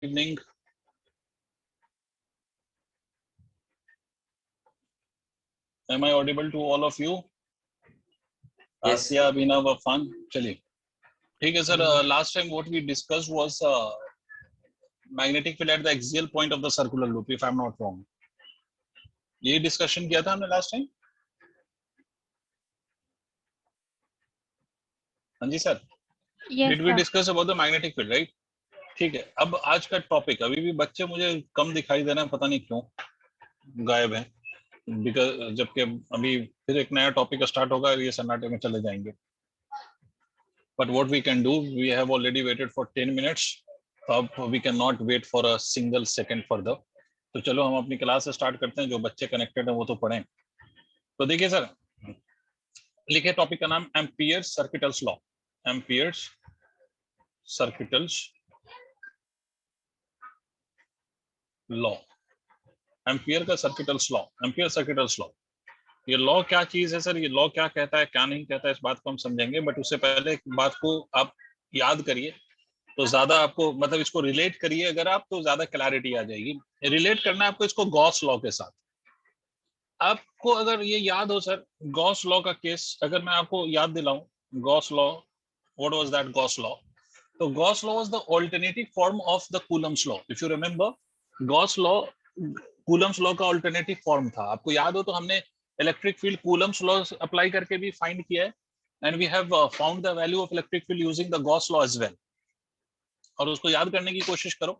Evening. Am I audible to all of you? Yes. Asya, Abhinav, Afan. चलिए ठीक है sir. Last time what we discussed was magnetic field at the axial point of the circular loop, if I'm not wrong. ये discussion किया था हमने last time. हाँ जी sir. Did we discuss about the magnetic field, right? ठीक है. अब आज का टॉपिक, अभी भी बच्चे मुझे कम दिखाई दे रहे हैं, पता नहीं क्यों गायब है. बिकॉज जबकि अभी फिर एक नया टॉपिक स्टार्ट होगा, ये सन्नाटे में चले जाएंगे. But what we can do, we have already waited for 10 minutes. अब we cannot wait for a single second further. तो चलो हम अपनी क्लास स्टार्ट करते हैं. जो बच्चे कनेक्टेड हैं वो तो पढ़ें. तो देखिए सर, लिखे टॉपिक का नाम Ampere's circuitals law. Ampere's circuitals law. Ampere का circuitals law. Ampere circuital law, ये लॉ क्या चीज है सर? ये लॉ क्या कहता है, क्या नहीं कहता है, इस बात को हम समझेंगे. बट उससे पहले एक बात को आप याद करिए, तो ज्यादा आपको मतलब इसको रिलेट करिए अगर आप, तो ज्यादा क्लैरिटी आ जाएगी. रिलेट करना है आपको इसको गॉस लॉ के साथ. आपको अगर ये याद हो सर, गॉस लॉ का केस अगर मैं आपको याद दिलाऊं, Gauss law, what was that Gauss law? तो Gauss law was the alternative form of the Coulomb's law. If you remember, Gauss law Coulomb's law का अल्टरनेटिव फॉर्म था. आपको याद हो तो हमने electric field Coulomb's law apply करके भी फाइंड किया है, and we have found the value of electric field using the Gauss law as well. और उसको याद करने की कोशिश करो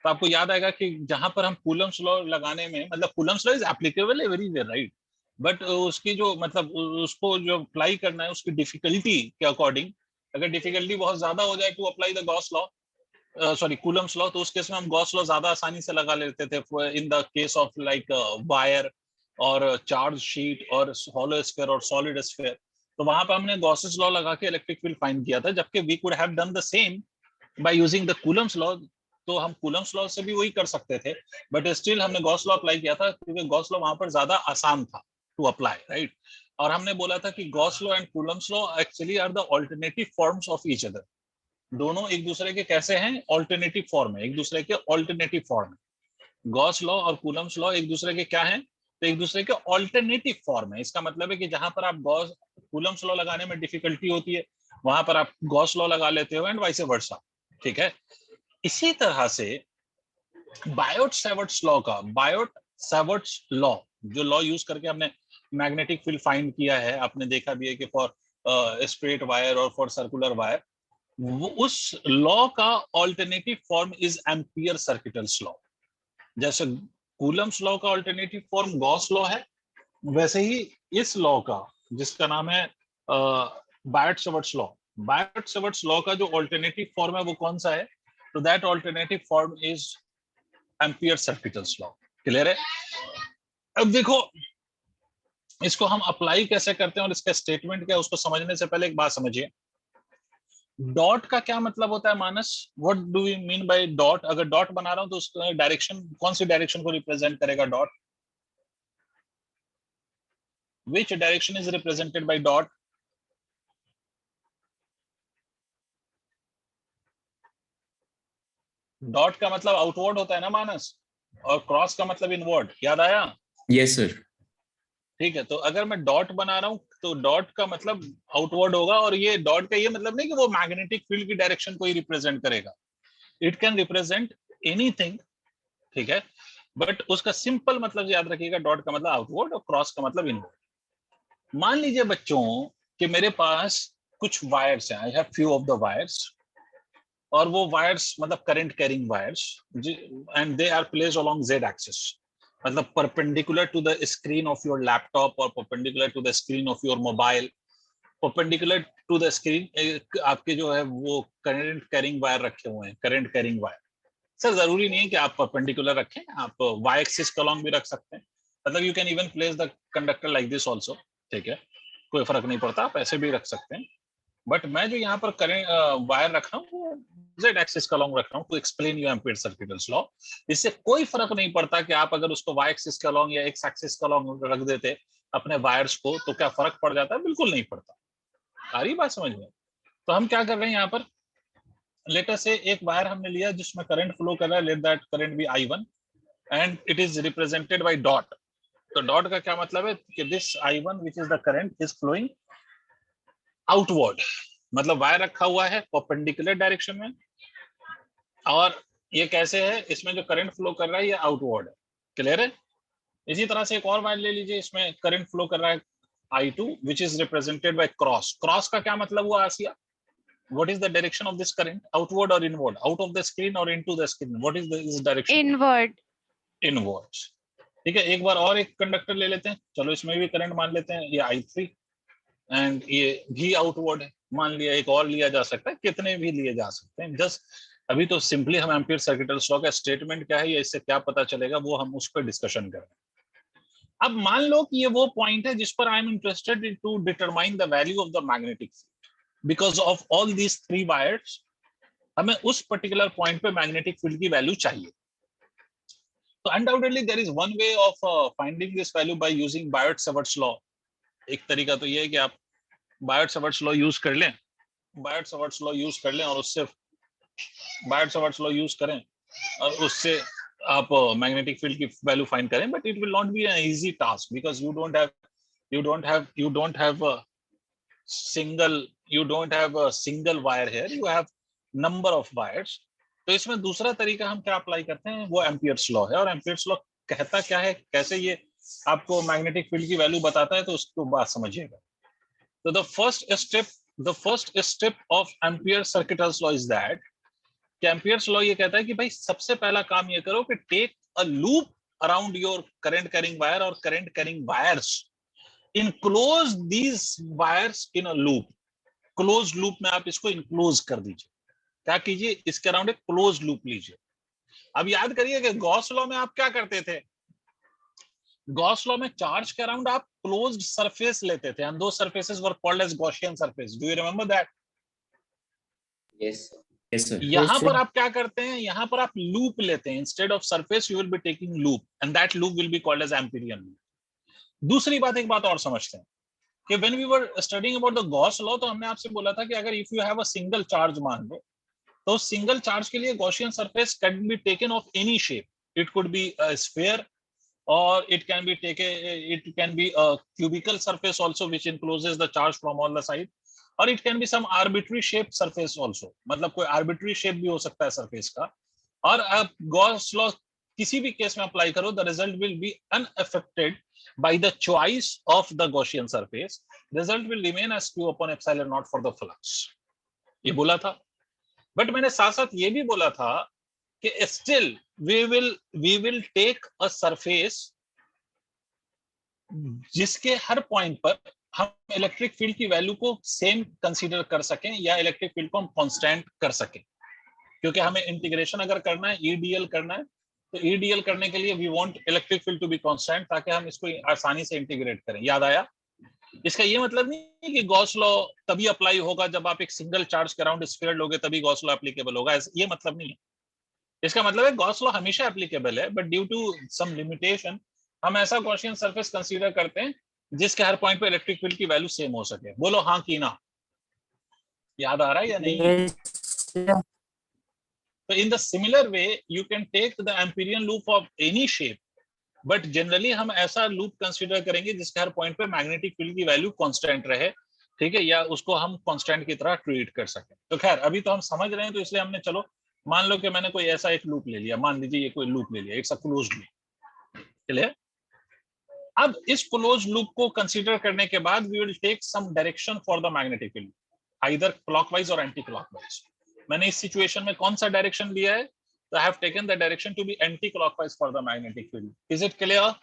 तो आपको याद आएगा कि जहां पर हम कूलम्स लॉ लगाने में, मतलब Coulomb's law is applicable everywhere, right? But उसकी जो मतलब उसको जो अप्लाई करना है उसकी डिफिकल्टी के अकॉर्डिंग, अगर डिफिकल्टी बहुत ज्यादा हो जाए to apply the Gauss law, sorry Coulomb's law, तो उस केस में हम गॉस लॉ ज्यादा आसानी से लगा लेते थे. In the case of like wire और चार्ज शीट और हॉलो स्फीयर और सॉलिड स्फीयर, तो वहां पर हमने गॉसेस लॉ लगा के इलेक्ट्रिक फील्ड फाइंड किया था. जबकि we could have done the same by using the Coulomb's law. तो हम कूलम्स लॉ से भी वही कर सकते थे, बट स्टिल हमने गॉस लॉ अप्लाई किया था क्योंकि गॉस लॉ वहां पर ज्यादा आसान था टू अप्लाई, राइट? और हमने बोला था कि Gauss law and Coulomb's law actually are the alternative forms of each other. दोनों एक दूसरे के कैसे हैं? ऑल्टरनेटिव फॉर्म है, एक दूसरे के ऑल्टरनेटिव फॉर्म है. गॉस लॉ और कूलम्स लॉ एक दूसरे के क्या है? तो एक दूसरे के ऑल्टरनेटिव फॉर्म है. इसका मतलब है कि जहां पर आप गॉस कूलम्स लॉ लगाने में डिफिकल्टी होती है, वहां पर आप गॉस लॉ लगा लेते हो, एंड वाइस वर्सा. ठीक है. इसी तरह से बायोट सेवर्ट्स लॉ का, बायोट सेवर्ट्स लॉ, जो लॉ यूज करके हमने मैग्नेटिक फील्ड फाइंड किया है, आपने देखा भी है कि फॉर स्ट्रेट वायर और फॉर सर्कुलर वायर, उस लॉ का alternative form is ampere circuital law. जैसे कूलम्स लॉ का ऑल्टरनेटिव फॉर्म गॉस लॉ है, वैसे ही इस लॉ का, जिसका नाम है Biot Savart's law, Biot Savart's law का जो ऑल्टरनेटिव फॉर्म है वो कौन सा है? तो that alternative form is ampere circuital law. Clear है? अब देखो इसको हम अप्लाई कैसे करते हैं और इसका स्टेटमेंट क्या है, उसको समझने से पहले एक बात समझिए. डॉट का क्या मतलब होता है Manas? What do we mean by dot? अगर डॉट बना रहा हूं तो उसका डायरेक्शन, कौन सी डायरेक्शन को रिप्रेजेंट करेगा dot? Which direction is represented by dot? Dot का मतलब आउटवर्ड होता है ना मानस, और क्रॉस का मतलब इनवर्ड. याद आया? Yes sir. ठीक है. तो अगर मैं डॉट बना रहा हूं तो डॉट का मतलब आउटवर्ड होगा, और ये डॉट का ये मतलब नहीं कि वो मैग्नेटिक फील्ड की डायरेक्शन को ही रिप्रेजेंट करेगा. It can represent anything. ठीक है. बट उसका सिंपल मतलब याद रखिएगा, डॉट का मतलब आउटवर्ड और क्रॉस का मतलब इनवर्ड. मान लीजिए बच्चों कि मेरे पास कुछ वायर्स हैं, I have few of the wires, और वो वायर्स मतलब current carrying wires, and they are placed along Z axis, मतलब perpendicular to the screen of your laptop और perpendicular to the screen of your mobile, perpendicular to the screen. आपके जो है वो current carrying wire रखे हुए हैं, current carrying wire. Sir जरूरी नहीं है कि आप परपेंडिकुलर रखें, आप वाई एक्सिस के अलॉन्ग भी रख सकते हैं. मतलब you can even place the conductor like this also. ठीक है, कोई फर्क नहीं पड़ता, आप ऐसे भी रख सकते हैं. बट मैं जो यहाँ पर करेंट वायर रख रहा हूँ वो जेड एक्सिस का लॉन्ग रख रहा हूँ to explain you Ampere circuital law. इससे कोई फर्क नहीं पड़ता कि आप अगर उसको वाई एक्सिस का लॉन्ग या एक्स एक्सिस का लॉन्ग रख देते अपने वायर्स को, तो क्या फर्क पड़ जाता है? बिल्कुल नहीं पड़ता. आ रही बात समझ में? तो हम क्या कर रहे हैं यहाँ पर, लेट अस से एक वायर हमने लिया जिसमें करंट फ्लो कर रहा है, let that current be I1 and it is represented by dot. तो डॉट का क्या मतलब है कि this I1 which is the current is flowing outward, मतलब वायर रखा हुआ है परपेंडिकुलर डायरेक्शन में, और ये कैसे है, इसमें जो करंट फ्लो कर रहा है ये आउटवर्ड है। क्लियर है? इसी तरह से एक और वायर ले लीजिए, इसमें करंट फ्लो कर रहा है I2 which is represented by cross। Cross का क्या मतलब हुआ आसिया? What is the direction of this current? Outward or inward? Out of the screen or into the screen? What is this direction? Inward. Inwards। ठीक है, एक बार और एक conductor ले लेते हैं, चलो इसमें भी करंट मान लेते हैं, ये I3 एंड ये भी आउटवर्ड है, मान लिया। एक और लिया जा सकता है, कितने भी लिए जा सकते हैं, जस्ट अभी तो सिंपली हम एम्पीयर सर्किटल लॉ का स्टेटमेंट क्या है या इससे क्या पता चलेगा वो हम उस पर डिस्कशन करें। अब मान लो कि ये वो पॉइंट है जिस पर I am interested to determine the value of the magnetic field because of all these 3 wires. हमें उस पर्टिकुलर पॉइंट पे मैग्नेटिक फील्ड की वैल्यू चाहिए। तो undoubtedly there is one way of finding this value by using Biot-Savart's law. एक तरीका तो ये है कि आप बायोट-सावर्ट्स लॉ यूज कर लें, बायोट-सावर्ट्स लॉ यूज कर लें और उससे बायोट-सावर्ट्स लॉ यूज करें और उससे आप मैग्नेटिक फील्ड की वैल्यू फाइंड करें, but it will not B an easy task because you don't have a single wire here, you have number of wires। तो इसमें दूसरा तरीका हम क्या अप्लाई करते हैं वो एम्पियर्स लॉ है, और एम्पियर्स लॉ कहता क्या है, कैसे ये आपको मैग्नेटिक फील्ड की वैल्यू बताता है, तो उसको बात समझिएगा। तो the first step of ampere circuital law is that कि एम्पियर्स लॉ ये कहता है कि भाई सबसे पहला काम ये करो कि take a loop around your current carrying wire और current carrying wires, enclose these wires in a loop. Close loop में आप इसको इनक्लोज कर दीजिए। क्या कीजिए, इसके अराउंड एक क्लोज लूप लीजिए। अब याद करिए कि गॉस लॉ में आप क्या करते थे, गॉस लॉ में चार्ज के अराउंड आप क्लोज्ड सरफेस लेते थे एंड दो surfaces were called as Gaussian surface. Do you remember that? Yes, sir. Yes, sir. यहां पर आप क्या करते हैं, यहां पर आप लूप लेते हैं, instead of surface you will be taking loop and that loop will be called as Amperian loop. दूसरी बात, एक बात और समझते हैं कि when we were studying about the Gauss law, तो हमने आपसे बोला था कि अगर if you have a single charge मान लो, तो सिंगल चार्ज के लिए Gaussian surface can be taken of any shape. It could be a sphere or it can be a cubical surface also which encloses the charge from all the side, or it can be some arbitrary shaped surface also, मतलब कोई arbitrary shape भी हो सकता है surface का। और आप Gauss law किसी भी केस में अप्लाई करो, the result will be unaffected by the choice of the Gaussian surface, result will remain as q upon epsilon naught for the flux। ये बोला था, बट मैंने साथ साथ ये भी बोला था कि still we will take a surface जिसके हर पॉइंट पर हम इलेक्ट्रिक फील्ड की वैल्यू को सेम कंसीडर कर सकें या इलेक्ट्रिक फील्ड को हम कांस्टेंट कर सकें, क्योंकि हमें इंटीग्रेशन अगर करना है, ईडीएल करना है, तो ईडीएल करने के लिए we want electric field to be constant ताकि हम इसको आसानी से इंटीग्रेट करें। याद आया? इसका ये मतलब नहीं कि गॉस लॉ तभी अप्लाई होगा जब आप एक सिंगल चार्ज के अराउंड स्फीयर लोगे तभी गॉस लॉ एप्लीकेबल होगा, ये मतलब नहीं है। इसका मतलब है गॉस लॉ हमेशा एप्लीकेबल है, but due to some limitation हम ऐसा गॉसियन सरफेस कंसीडर करते हैं जिसके हर पॉइंट पे इलेक्ट्रिक फील्ड की वैल्यू सेम हो सके। बोलो हाँ कि ना? याद आ रहा है या नहीं? Yes. तो in the similar way you can take the Amperian loop of any shape, but generally हम ऐसा लूप कंसीडर करेंगे जिसके हर पॉइंट पे मैग्नेटिक फील्ड की वैल्यू कांस्टेंट रहे, ठीक है, या उसको हम कांस्टेंट की तरह ट्रीट कर सकें। तो खैर अभी तो हम समझ रहे हैं, तो इसलिए हमने, चलो मान लो कि मैंने कोई ऐसा एक लूप ले लिया, मान लीजिए ये कोई लूप ले लिया, एक सा क्लोज्ड लूप। क्लियर? अब इस क्लोज लूप को कंसीडर करने के बाद we will take some direction for the magnetic field, either clockwise और एंटी क्लॉकवाइज। मैंने इस सिचुएशन में कौन सा डायरेक्शन लिया है? तो I have taken the direction to be anti clockwise for the magnetic field. Is it clear?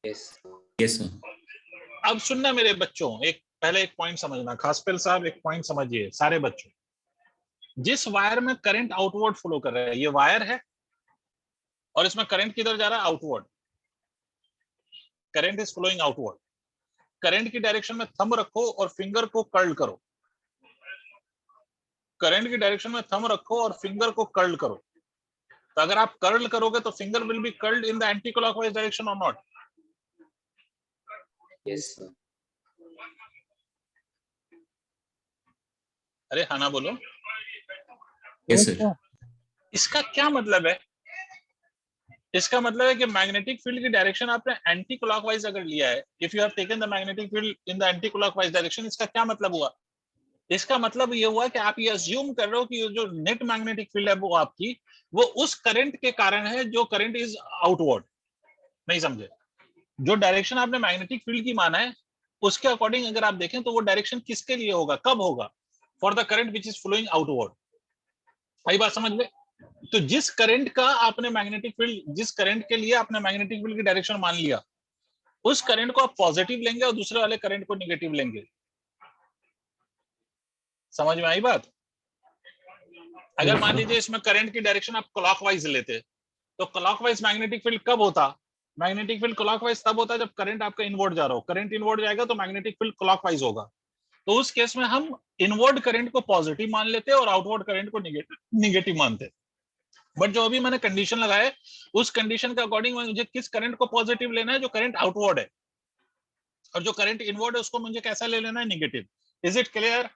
Yes. Yes, sir. अब सुनना मेरे बच्चों, पहले एक पॉइंट समझना, खासपेल साहब एक पॉइंट समझिए सारे बच्चों। जिस वायर में करंट आउटवर्ड फ्लो कर रहा है, ये वायर है और इसमें करंट किधर जा रहा है? Outward. Current is flowing outward. Current की डायरेक्शन में थंब रखो और फिंगर को कर्ल करो। करंट की डायरेक्शन में थंब रखो और फिंगर को कर्ल करो। तो अगर आप कर्ल करोगे तो finger will be curled in the anti clockwise direction और नॉट? Yes, sir. अरे हाँ ना बोलो। Yes sir. इसका क्या मतलब है? इसका मतलब है कि मैग्नेटिक फील्ड की डायरेक्शन आपने एंटी क्लॉकवाइज अगर लिया है, if you have taken the magnetic field in the anti clockwise direction, इसका क्या मतलब हुआ? इसका मतलब ये हुआ कि आप ये अज्यूम कर रहे हो कि जो नेट मैग्नेटिक फील्ड है वो आपकी, वो उस करंट के कारण है जो करंट इज आउटवर्ड। नहीं समझे? जो डायरेक्शन आपने मैग्नेटिक फील्ड की माना है, उसके अकॉर्डिंग अगर आप देखें तो वो डायरेक्शन किसके लिए होगा, कब होगा? For the current which is flowing outward. सही बात समझ में? तो जिस करंट का आपने मैग्नेटिक फील्ड, जिस करंट के लिए आपने मैग्नेटिक फील्ड की डायरेक्शन मान लिया, उस करंट को आप पॉजिटिव लेंगे और दूसरे वाले करंट को निगेटिव लेंगे। समझ में आई बात? अगर मान लीजिए इसमें करंट की डायरेक्शन आप क्लॉकवाइज लेते, तो क्लॉकवाइज मैग्नेटिक फील्ड कब होता? मैग्नेटिक फील्ड क्लॉकवाइज तब होता है जब करंट आपका इनवर्ड जा रहा हो। करंट इनवर्ड जाएगा तो मैग्नेटिक फील्ड क्लॉकवाइज होगा। तो उस केस में हम इनवर्ड करंट को पॉजिटिव मान लेते और आउटवर्ड करंट को निगेटिव मानते। बट जो अभी मैंने कंडीशन लगाया, उस कंडीशन के अकॉर्डिंग मुझे किस करंट को पॉजिटिव लेना है? जो करंट आउटवर्ड है। और जो करंट इनवर्ड है उसको मुझे कैसा ले लेना है? निगेटिव। Is it clear?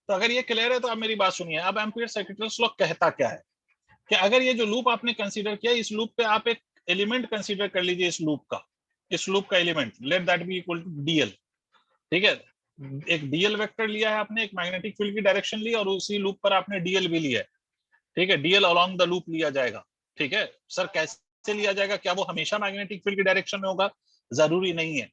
तो अगर ये क्लियर है तो आप मेरी बात सुनिए। अब एम्पीयर सर्किटल्स लॉ कहता क्या है कि अगर ये जो लूप आपने कंसीडर किया, इस लूप पे आप एक एलिमेंट कंसीडर कर लीजिए। इस लूप का element let that be equal to DL. ठीक है? एक डीएल वेक्टर लिया है आपने, एक मैग्नेटिक फील्ड की डायरेक्शन ली, और उसी लूप पर आपने डीएल भी लिया है। ठीक है? डीएल अलोंग द लूप लिया जाएगा। ठीक है सर, कैसे लिया जाएगा? क्या वो हमेशा मैग्नेटिक फील्ड की डायरेक्शन में होगा? जरूरी नहीं है।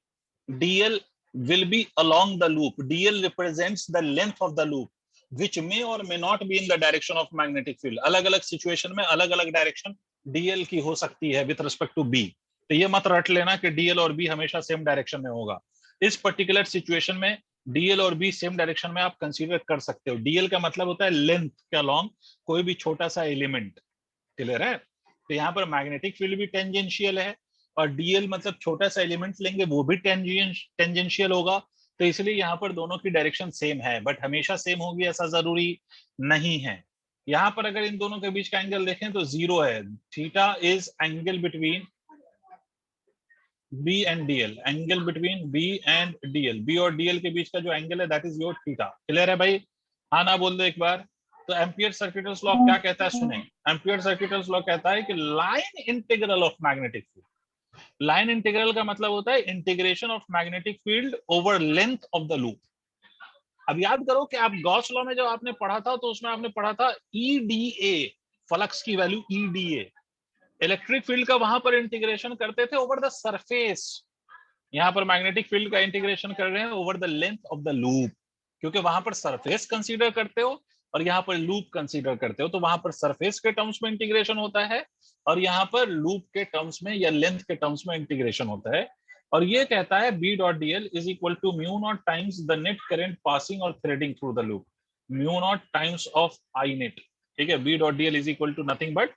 DL will be along the loop. DL represents the length of the loop, which may or may not be in the direction of magnetic field. अलग अलग सिचुएशन में अलग अलग डायरेक्शन DL की हो सकती है with respect to B। तो ये मत रट लेना कि DL और B हमेशा सेम डायरेक्शन में होगा। इस पर्टिकुलर सिचुएशन में DL और B सेम डायरेक्शन में आप कंसीडर कर सकते हो। DL का मतलब होता है लेंथ के अलॉन्ग कोई भी छोटा सा एलिमेंट। क्लियर है? तो यहाँ पर मैग्नेटिक फील्ड भी टेंजेंशियल है, और डीएल मतलब छोटा सा एलिमेंट लेंगे वो भी टेंजेंशियल होगा। तो इसलिए यहाँ पर दोनों की डायरेक्शन सेम है, बट हमेशा सेम होगी ऐसा जरूरी नहीं है। यहाँ पर अगर इन दोनों के बीच का एंगल देखें तो 0 है। Theta is angle between B and DL. Angle between B and DL, B और डीएल के बीच का जो एंगल है that is your theta. Clear है भाई? हाँ ना बोल दो एक बार। तो एम्पियर सर्किटल्स लॉ क्या कहता है सुने। एम्पियर सर्किटल्स लॉ कहता है कि line integral of magnetic field. Line integral का मतलब होता है integration of magnetic field over length of the loop. अब याद करो कि आप गॉस लॉ में जब आपने पढ़ा था तो उसमें आपने पढ़ा था ईडीए, फ्लक्स की वैल्यू ईडीए। इलेक्ट्रिक फील्ड का वहां पर इंटीग्रेशन करते थे ओवर द सरफेस। यहाँ पर मैग्नेटिक फील्ड का इंटीग्रेशन कर रहे हैं over the length of the loop, क्योंकि वहां पर सरफेस कंसीडर करते हो और यहाँ पर लूप कंसीडर करते हो। तो वहां पर सरफेस के टर्म्स में इंटीग्रेशन होता है और यहाँ पर लूप के टर्म्स में या लेंथ के टर्म्स में इंटीग्रेशन होता है। और ये कहता है B dot D L is equal to mu not times the net current passing और threading through the loop, mu not times of I net. ठीक है? B dot D L is equal to nothing but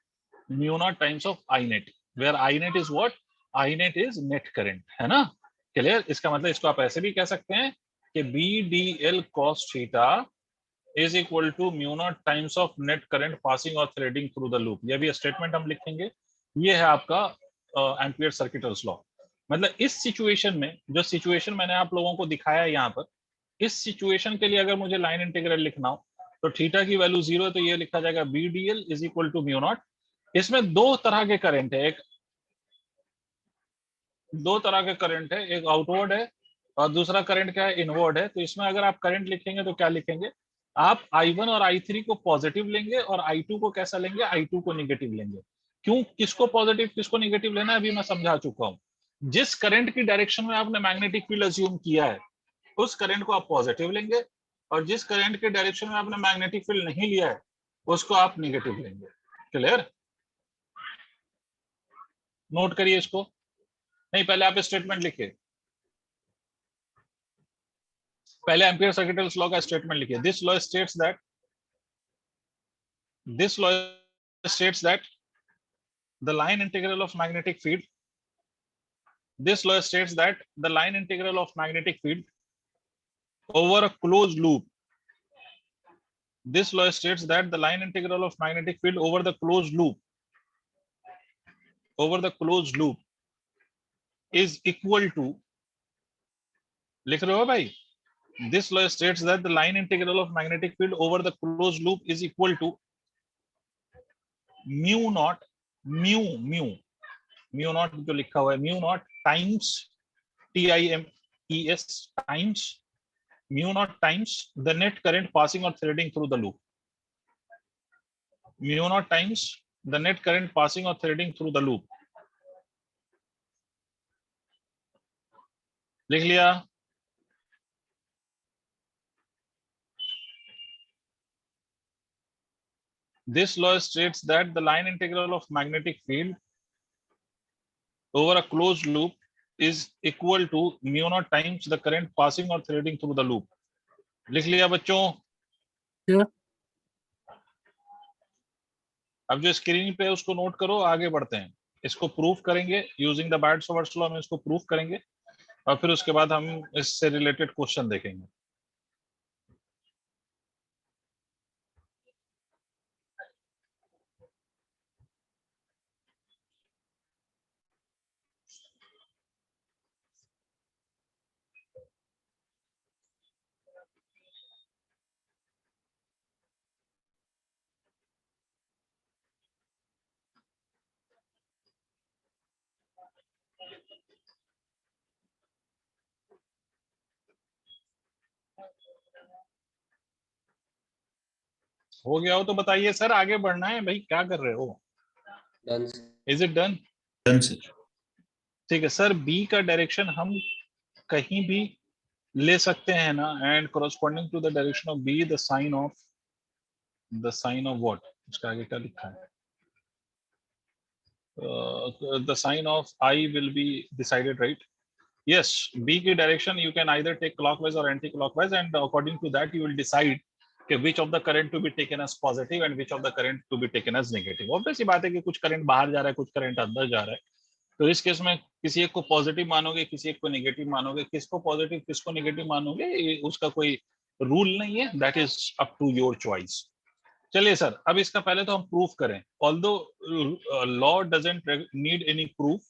mu not times of I net, where I net is what? I net is net current, है ना? Clear? इसका मतलब इसको आप ऐसे भी कह सकते हैं कि B D L cos theta is equal to mu not times of net current passing और थ्रेडिंग थ्रू द लूप। ये भी स्टेटमेंट हम लिखेंगे। ये है आपका एम्पियर सर्किटल्स लॉ। मतलब इस सिचुएशन में, जो सिचुएशन मैंने आप लोगों को दिखाया है यहाँ पर, इस सिचुएशन के लिए अगर मुझे लाइन इंटीग्रल लिखना हो तो थीटा की वैल्यू 0 है, तो ये लिखा जाएगा B D L is equal to mu nought. इसमें दो तरह के करंट है, दो तरह के करंट है, एक आउटवर्ड है और दूसरा करंट क्या है? इनवर्ड है। तो इसमें अगर आप करंट लिखेंगे तो क्या लिखेंगे? आप I1 और I3 को पॉजिटिव लेंगे और I2 को कैसा लेंगे? I2 को निगेटिव लेंगे। क्यों, किसको पॉजिटिव किसको निगेटिव लेना है अभी मैं समझा चुका हूं। जिस करंट की डायरेक्शन में आपने मैग्नेटिक फील्ड अज्यूम किया है उस करंट को आप पॉजिटिव लेंगे, और जिस करंट के डायरेक्शन में आपने मैग्नेटिक फील्ड नहीं लिया है उसको आप निगेटिव लेंगे। क्लियर? नोट करिए इसको। नहीं, पहले आप स्टेटमेंट लिखिए, पहले एम्पियर सर्किटल्स लॉ का स्टेटमेंट लिखिए। This law states that the line integral of magnetic field this law states that the line integral of magnetic field over a closed loop this law states that the line integral of magnetic field over the closed loop is equal to, लिख रहे हो भाई? This law states that the line integral of magnetic field over the closed loop is equal to mu naught जो लिखा हुआ है mu naught times TIMES times mu naught times the net current passing or threading through the loop. Mu naught times the net current passing or threading through the loop. लिख लिया? This law states that the line integral of magnetic field over a closed loop is equal to mu naught times the current passing or threading through the loop. लिख लिया बच्चों? Yeah. अब जो screen पे है उसको नोट करो, आगे बढ़ते हैं, इसको प्रूफ करेंगे यूजिंग द बायट-सावर्ट्स लॉ। हम इसको प्रूफ करेंगे और फिर उसके बाद हम इससे रिलेटेड क्वेश्चन देखेंगे। हो गया हो तो बताइए सर, आगे बढ़ना है भाई, क्या कर रहे हो? Is it done? Done sir. ठीक है सर, बी का डायरेक्शन हम कहीं भी ले सकते हैं ना, and corresponding to the direction of B the sign of what, उसका आगे क्या लिखा है? The sign of I will be decided, right? Yes, B की डायरेक्शन you can either take clockwise or anti-clockwise, and according to that you will decide which of the current to be taken as positive and which of the current to be taken as negative. Obvious सी बात है कि कुछ current बाहर जा रहा है, कुछ current अंदर जा रहा है, तो इस केस में किसी एक को पॉजिटिव मानोगे, किसी एक को नेगेटिव मानोगे। किसको पॉजिटिव किसको नेगेटिव मानोगे उसका कोई रूल नहीं है, that is up to your choice. चलिए सर, अब इसका पहले तो हम प्रूफ करें, although law doesn't need any proof,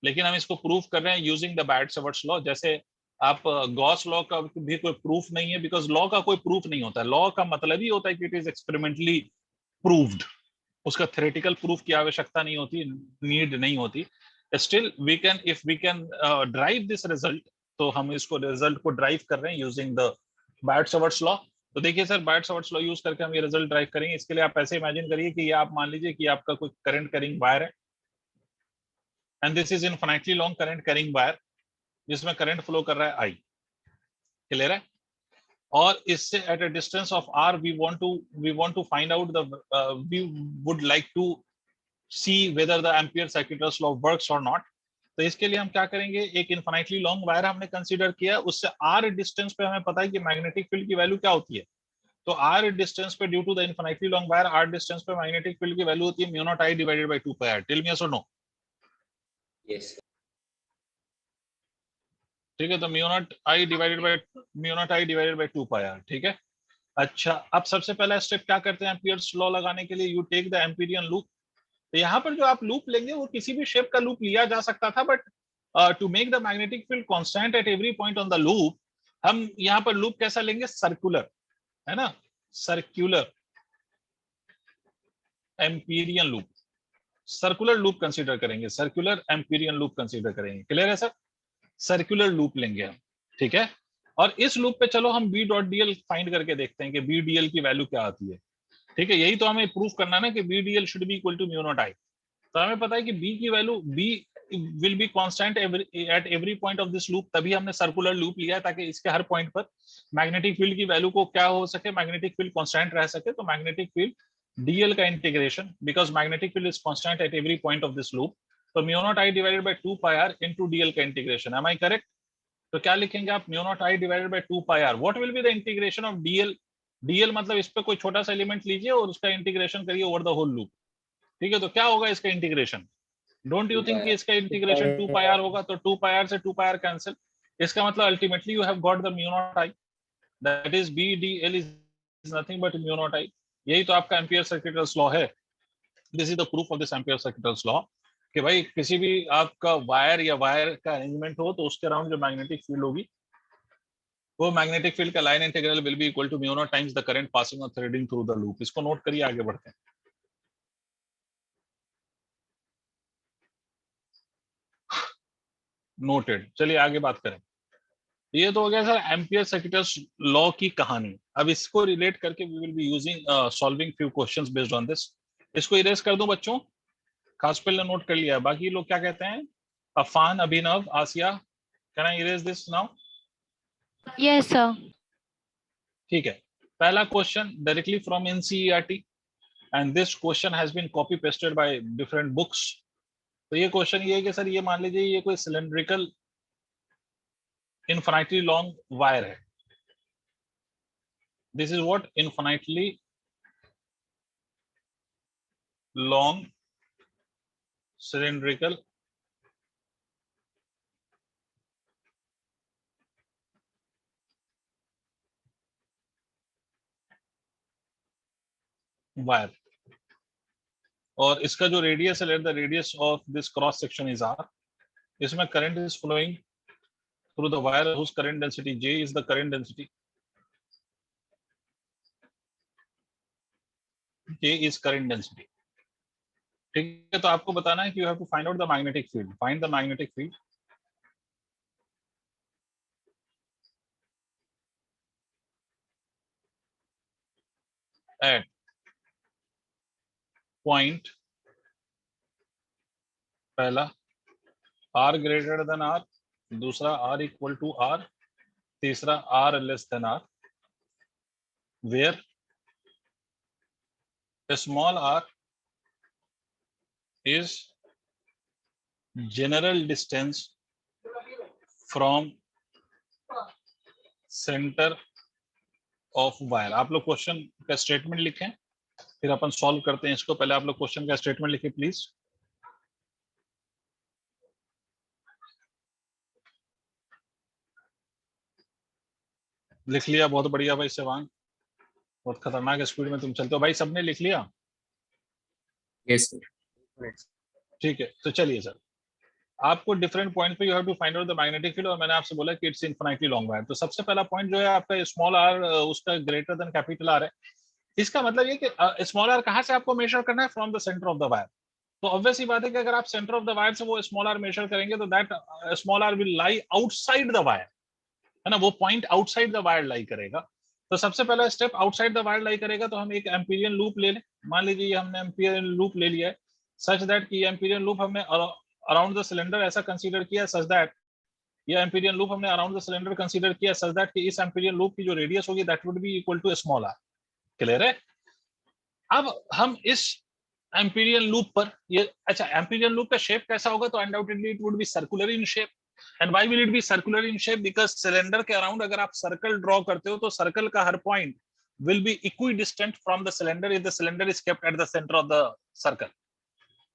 लेकिन हम इसको प्रूफ कर रहे हैं यूजिंग द बायट-सावर्ट्स लॉ। जैसे आप गॉस लॉ का भी कोई प्रूफ नहीं है, बिकॉज लॉ का कोई प्रूफ नहीं होता है। लॉ का मतलब ही होता है कि इट इज एक्सपेरिमेंटली प्रूव्ड, उसका थ्योरेटिकल प्रूफ की आवश्यकता नहीं होती, नीड नहीं होती। Still we can, if we can derive this result, तो हम इसको रिजल्ट को ड्राइव कर रहे हैं यूजिंग द बायट-सावर्ट्स लॉ। तो देखिए सर, बायट-सावर्ट्स लॉ यूज करके हम ये रिजल्ट ड्राइव करेंगे। इसके लिए आप ऐसे इमेजिन करिए कि ये आप मान लीजिए कि आपका कोई करंट कैरिंग वायर है, and this is infinitely long current carrying wire जिसमें करंट फ्लो कर रहा है I, क्लियर है? और इससे at a distance of r we want to find out the we would like to see whether the Ampere circuitous law works or not। तो इसके लिए हम क्या करेंगे, एक इन्फिनिटली लॉन्ग वायर हमने कंसीडर किया, उससे r डिस्टेंस पे हमें पता है कि मैग्नेटिक फील्ड की वैल्यू क्या होती है। तो r डिस्टेंस पे, due to the infinitely long wire, r distance पे मैग्नेटिक फील्ड की वैल्यू होती है mu nought I divided by 2 pi r। Tell me yes और नो? Yes. ठीक है, तो mu nought I divided by 2 pi r, ठीक है। अच्छा, अब सबसे पहला स्टेप क्या करते हैं एम्पियर्स लॉ लगाने के लिए, you take the Amperian loop. तो यहाँ पर जो आप लूप लेंगे वो किसी भी शेप का लूप लिया जा सकता था, but to make the magnetic field constant at every point on the loop, हम यहाँ पर लूप कैसा लेंगे, सर्कुलर, है ना, circular Amperian loop, circular loop consider करेंगे, सर्कुलर एम्पीरियन लूप कंसीडर करेंगे। क्लियर है सर? सर्कुलर लूप लेंगे हम, ठीक है। और इस लूप पे चलो हम बी डॉट डीएल फाइंड करके देखते हैं कि बी डीएल की वैल्यू क्या आती है, ठीक है। यही तो हमें प्रूफ करना है ना कि B DL should be equal to mu naught I. तो हमें पता है कि बी की value, B will be constant at every point of this loop, तभी हमने सर्कुलर लूप लिया है ताकि इसके हर पॉइंट पर मैग्नेटिक फील्ड की वैल्यू को क्या हो सके, मैग्नेटिक फील्ड कांस्टेंट रह सके। तो मैग्नेटिक फील्ड डीएल का integration, because magnetic field is constant at every point of this loop, तो mu naught I divided by 2 pi R into DL का इंटीग्रेशन। Am I correct? तो क्या लिखेंगे आप, mu naught I divided by 2 pi R. What will be the integration of DL? DL मतलब इस पे कोई छोटा सा एलिमेंट लीजिए और उसका इंटीग्रेशन करिए ओवर द होल लूप, ठीक है। तो क्या होगा इसका इंटीग्रेशन? डोंट यू थिंक कि इसका इंटीग्रेशन 2 पाई आर होगा? तो 2 पाई आर से 2 पाई आर कैंसिल, इसका मतलब ultimately you have got the mu naught I, that is B D L is nothing but mu naught I. यही तो आपका एम्पियर सर्किटस लॉ है। This is the proof of this Ampere circuits law कि भाई किसी भी आपका wire या वायर का अरेंजमेंट हो तो उसके अराउंड जो मैग्नेटिक फील्ड होगी वो मैग्नेटिक फील्ड का line integral will be equal to mu not times the current passing और थ्रेडिंग थ्रू द लूप। इसको नोट करिए, आगे बढ़ते हैं। नोटेड। चलिए आगे बात करें। ये तो हो गया सर एम्पियर सर्किटस लॉ की कहानी। अब इसको रिलेट करके we will be using solving few questions based on this. इसको इरेज कर दूं बच्चों? खास पे नोट कर लिया, बाकी लोग क्या कहते हैं? Afan, Abhinav, Asiya, can I erase this now? Yes, sir. ठीक है। पहला question directly from NCERT and this question has been copy pasted by different books. तो ये क्वेश्चन ये है कि सर ये मान लीजिए ये कोई सिलेंड्रिकल इनफाइनाइटली लॉन्ग वायर है। This is what? Infinitely long cylindrical wire, और इसका जो रेडियस है, let the radius of this cross section is R. इसमें current is flowing through the wire whose current density J is the current density, J is current density. ठीक है, तो आपको बताना है कि you have to find out the magnetic field. Find the magnetic field at point पहला R greater than R, दूसरा R equal to R, तीसरा R less than R, where small r is general distance from center of wire। आप लोग question का statement लिखें, फिर अपन solve करते हैं इसको। पहले आप लोग क्वेश्चन का स्टेटमेंट लिखिए प्लीज। लिख लिया? बहुत बढ़िया भाई शिवांग, बहुत खतरनाक स्पीड में तुम चलते हो भाई। सबने लिख लिया? Yes, sir. ठीक है, तो चलिए सर, आपको डिफरेंट पॉइंट पे you have to find out the magnetic field, और मैंने आपसे बोला कि इट्स इनफिनिटली लॉन्ग वायर। तो सबसे पहला पॉइंट जो है आपका स्मॉल r, उसका ग्रेटर देन कैपिटल R है। इसका मतलब ये कि स्मॉल r कहां से आपको मेजर करना है? From the centre of the wire. तो ऑब्वियस ही बात है कि अगर आप सेंटर ऑफ द वायर से वो स्मॉल r मेजर करेंगे तो that small r will lie outside the wire, है ना? वो पॉइंट आउटसाइड द वायर लाई करेगा। तो सबसे पहला स्टेप आउटसाइड द वायर लाई करेगा, तो हम एक एम्पीरियन लूप ले लें। मान लीजिए हमने एम्पीरियन लूप ले लिया है, सच दैट कि एम्पीरियन लूप हमने अराउंड द सिलेंडर ऐसा कंसीडर किया, सच दैट ये एम्पीरियन लूप हमने अराउंड द सिलेंडर कंसीडर किया, सच दैट कि इस एम्पीरियन लूप की जो रेडियस होगी that would be equal to small r। Clear है? अब हम इस एम्पीरियन लूप पर ये, अच्छा एम्पीरियन लूप का शेप कैसा होगा? तो undoubtedly it would be circular in shape. And why will it be circular in shape? Because cylinder के अराउंड अगर आप सर्कल ड्रॉ करते हो तो सर्कल का हर point will be equidistant from the cylinder if the cylinder is kept at the centre of the circle.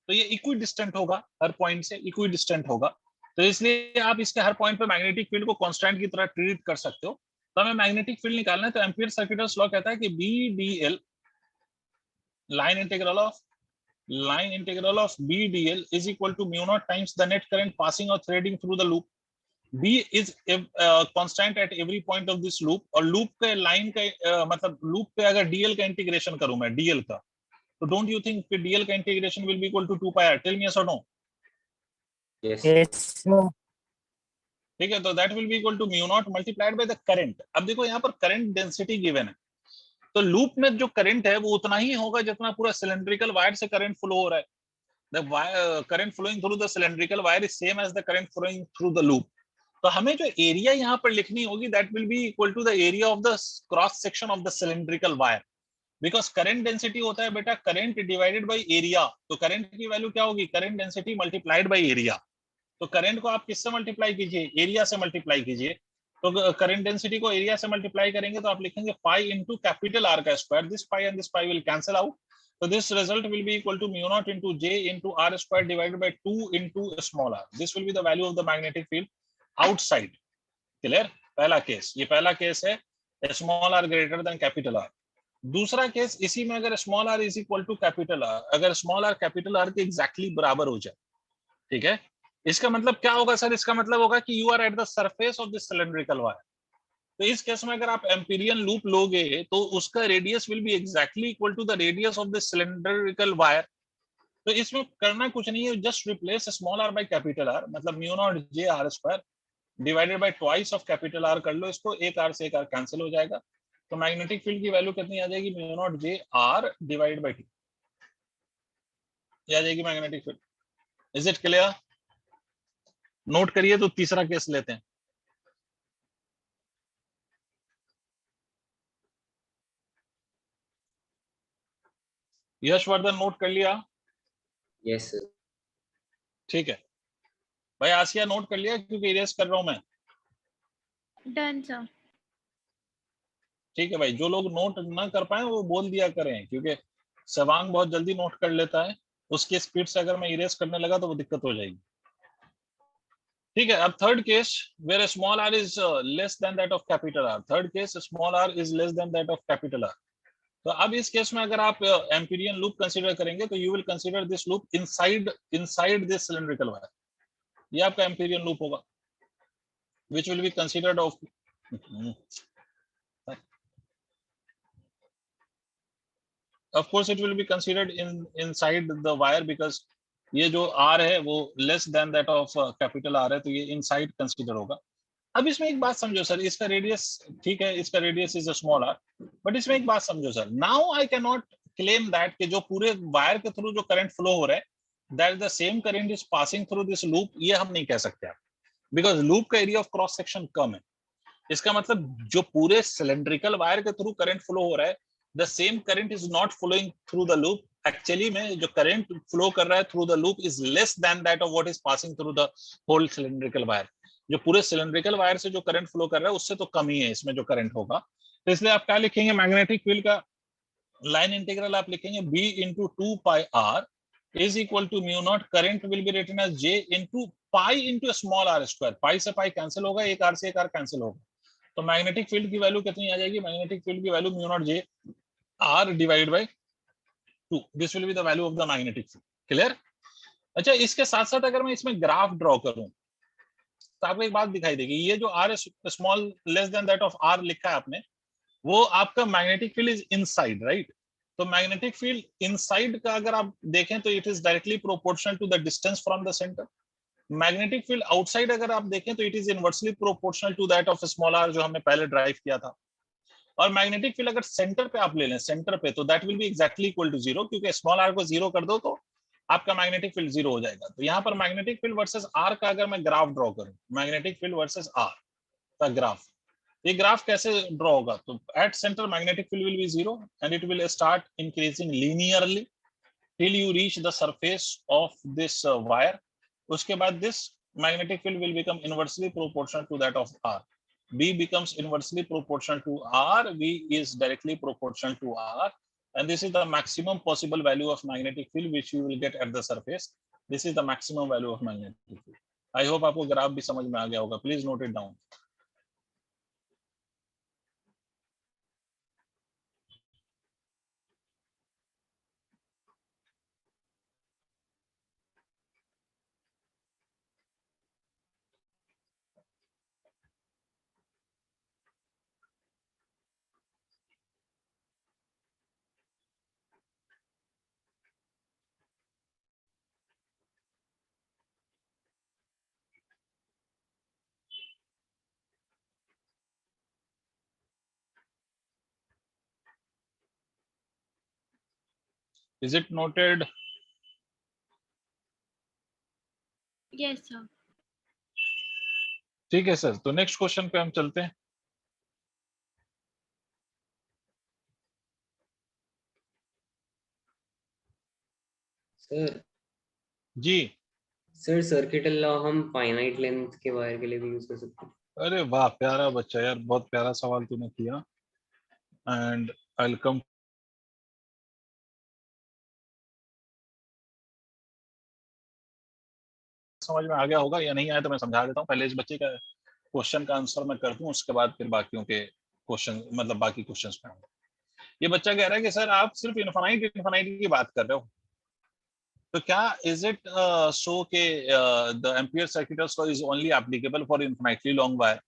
तो ये इक्विडिस्टेंट होगा, हर पॉइंट से इक्विडिस्टेंट होगा। तो इसलिए आप इसके हर पॉइंट पे मैग्नेटिक फील्ड को कांस्टेंट की तरह ट्रीट कर सकते हो। तो हमें मैग्नेटिक फील्ड निकालना है, तो एम्पीयर सर्किटस लॉ कहता है कि BDL line integral of BDL is equal to mu naught times the net current passing or threading through the loop. B is constant at every point of this loop, और loop के line का मतलब loop पे अगर DL का integration करूं मैं DL का, तो don't you think कि DL का integration will be equal to 2 pi r? Tell me yes or no. Yes. Yes, sir. ठीक है, तो that will be equal to mu naught multiplied by the current। अब देखो यहाँ पर करंट डेंसिटी गिवन है, तो लूप में जो करंट है वो उतना ही होगा जितना पूरा सिलेंड्रिकल वायर से करंट फ्लो हो रहा है। The current flowing through the cylindrical wire is same as the current flowing through the loop। तो हमें जो एरिया यहाँ पर लिखनी होगी that will be equal to the area of the cross section of the cylindrical wire, because current density होता है बेटा current divided by area। तो current की वैल्यू क्या होगी? current density multiplied by area। तो करंट को आप किससे मल्टीप्लाई कीजिए? एरिया से मल्टीप्लाई कीजिए। तो करंट डेंसिटी को एरिया से मल्टीप्लाई करेंगे तो आप लिखेंगे पाई इनटू कैपिटल आर का square. This pi and this pi will cancel out, so this result will be equal to mu naught into J into R square divided by 2 into small r। this will be the value of the magnetic field outside। clear? पहला case, ये पहला case है small r greater than capital R। दूसरा case, इसी में अगर small r is equal to capital R, अगर small r capital R के exactly बराबर हो जाए, ठीक है, इसका मतलब क्या होगा सर? इसका मतलब होगा कि you are at the surface of this cylindrical wire. तो इस केस में अगर आप एम्पीरियन लूप लोगे तो उसका radius will be exactly equal to the radius of the cylindrical wire. तो इसमें करना कुछ नहीं है, just replace small r by capital R, मतलब mu nought j r square divided by twice of capital R कर लो इसको, एक r से एक r कैंसिल हो जाएगा। तो मैग्नेटिक फील्ड की वैल्यू कितनी आ जाएगी, mu nought j r divided by 2 ये आ जाएगी magnetic field. Is it clear? Note करिए। तो तीसरा केस लेते हैं। यशवर्धन नोट कर लिया? Yes sir. ठीक है भाई। आसिया नोट कर लिया क्योंकि इरेज कर रहा हूं मैं। Done sir. ठीक है भाई, जो लोग नोट ना कर पाए वो बोल दिया करें, क्योंकि सवांग बहुत जल्दी नोट कर लेता है, उसकी स्पीड से अगर मैं इरेज करने लगा तो वो दिक्कत हो जाएगी। ठीक है, अब third case where small r is less than that of capital R। Third case small r is less than that of capital R। तो अब इस केस में अगर आप एम्पीरियन लूप कंसीडर करेंगे तो you will consider this loop inside this cylindrical wire. ये आपका एम्पीरियन लूप होगा which will be considered of of course it will be considered inside the wire because ये जो r है वो less than that of capital R है, तो ये inside consider होगा। अब इसमें एक बात समझो सर, इसका रेडियस ठीक है, इसका radius is a small r, but इसमें एक बात समझो sir, now I can not claim that कि जो पूरे वायर के थ्रू जो करंट फ्लो हो रहा है that the same current is passing through this loop, ये हम नहीं कह सकते आप, बिकॉज लूप का एरिया ऑफ क्रॉस सेक्शन कम है। इसका मतलब जो पूरे सिलेंड्रिकल वायर के थ्रू करंट फ्लो हो रहा है, the same current is not flowing through the loop. Actually में जो करंट फ्लो कर रहा है through the loop is less than that of what is passing through the whole cylindrical wire. जो पूरे सिलेंड्रिकल वायर से जो करंट फ्लो कर रहा है उससे तो कम ही है इसमें जो करंट होगा। तो इसलिए आप क्या लिखेंगे, मैग्नेटिक फील्ड का लाइन इंटीग्रल आप लिखेंगे b into 2 pi r is equal to mu naught, current will be written as j into pi into a small r square। pi से pi कैंसिल होगा, एक r से एक r कैंसिल होगा, तो मैग्नेटिक फील्ड की वैल्यू कितनी आ जाएगी, मैग्नेटिक फील्ड की value mu nought j r divided by 2। This will be the value of the magnetic field. Clear? अच्छा, इसके साथ साथ अगर मैं इसमें ग्राफ ड्रॉ करूं तो आपको एक बात दिखाई देगी, ये जो r small less than that of r लिखा है आपने, वो आपका magnetic field is inside, right? तो मैग्नेटिक फील्ड इनसाइड का अगर आप देखें तो it is directly proportional to the distance from the centre. Magnetic field outside अगर आप देखें तो it is inversely proportional to that of small r जो हमने पहले ड्राइव किया था। और मैग्नेटिक फील्ड अगर सेंटर पे आप ले लें, सेंटर पे, तो that will be exactly equal to zero, क्योंकि स्मॉल r को जीरो कर दो तो आपका मैग्नेटिक फील्ड जीरो हो जाएगा। तो यहाँ पर मैग्नेटिक फील्ड वर्सेस r का अगर मैं ग्राफ ड्रॉ करूं, मैग्नेटिक फील्ड वर्सेस r का ग्राफ, ये ग्राफ कैसे ड्रॉ होगा, तो at centre magnetic field will B zero and it will start increasing linearly till you reach the surface of this wire. उसके बाद this magnetic field will become inversely proportional to that of r. B becomes inversely proportional to r, V is directly proportional to r, and this is the maximum possible value of magnetic field which you will get at the surface. This is the maximum value of magnetic field. I hope आपको graph भी समझ में आ गया होगा, please note it down. Is it noted? Yes, sir. ठीक है sir, तो next question पे हम चलते हैं। सर जी सर सर्किटल लॉ हम फाइनाइट लेंथ के वायर के लिए भी यूज कर सकते हैं? अरे वाह, प्यारा बच्चा यार, बहुत प्यारा सवाल तूने किया। एंड आई विल कम समझ में आ गया होगा या नहीं आया तो मैं समझा देता हूँ। पहले इस बच्चे का क्वेश्चन का आंसर मैं कर दूं, उसके बाद फिर बाकियों के क्वेश्चन, मतलब बाकी क्वेश्चंस पे आऊंगा। ये बच्चा कह रहा है कि सर आप सिर्फ इनफाइनाइट की बात कर रहे हो, तो क्या इज इट सो के the Ampere circuital law is only applicable for infinitely long wire?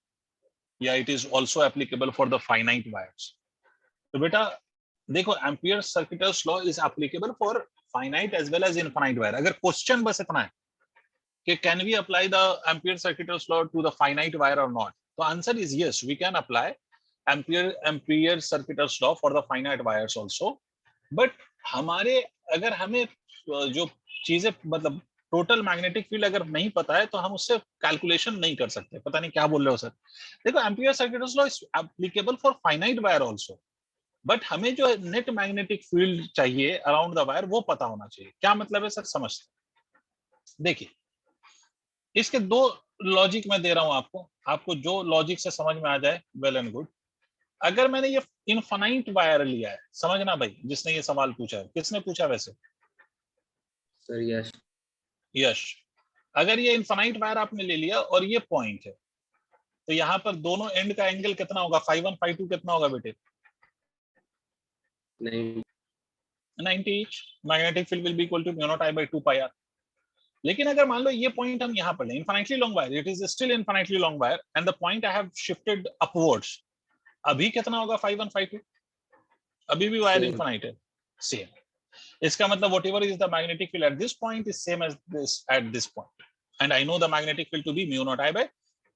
या it is also applicable for the finite wires? तो बेटा देखो, Ampere circuital law is applicable for finite as well as infinite wire. अगर question बस इतना है कि can we apply the Ampere circuital law to the finite wire और not, तो answer is yes, we can apply ampere circuital law for the finite wires also. But हमारे, अगर हमें जो चीजें मतलब टोटल मैग्नेटिक फील्ड अगर नहीं पता है तो हम उससे कैलकुलेशन नहीं कर सकते। पता नहीं क्या बोल रहे हो सर। देखो, Ampere circuital law is applicable for finite wire also, but हमें जो नेट मैग्नेटिक फील्ड चाहिए अराउंड द वायर वो पता होना चाहिए। क्या मतलब है सर, समझते। देखिए, इसके दो लॉजिक मैं दे रहा हूं आपको जो लॉजिक से समझ में आ जाए वेल एंड गुड। अगर मैंने ये इनफाइनाइट वायर लिया है, समझना भाई, जिसने ये सवाल पूछा है, किसने पूछा वैसे? सर यश। यश। अगर ये इनफाइनाइट वायर आपने ले लिया और ये पॉइंट है, तो यहाँ पर दोनों एंड का एंगल कितना होगा? φ1 φ2 कितना होगा बेटे? 90 each. Magnetic field will be equal to mu nought I by 2 pi r। लेकिन अगर मान लो ये पॉइंट हम यहाँ पर लें, infinitely long wire, it is still infinitely long wire and the point I have shifted upwards, अभी कितना होगा φ1 φ2? अभी भी वायर इनफाइनाइट है, सेम। इसका मतलब whatever is the magnetic field at this point is same as this at this point, and I know the magnetic field to be mu naught I by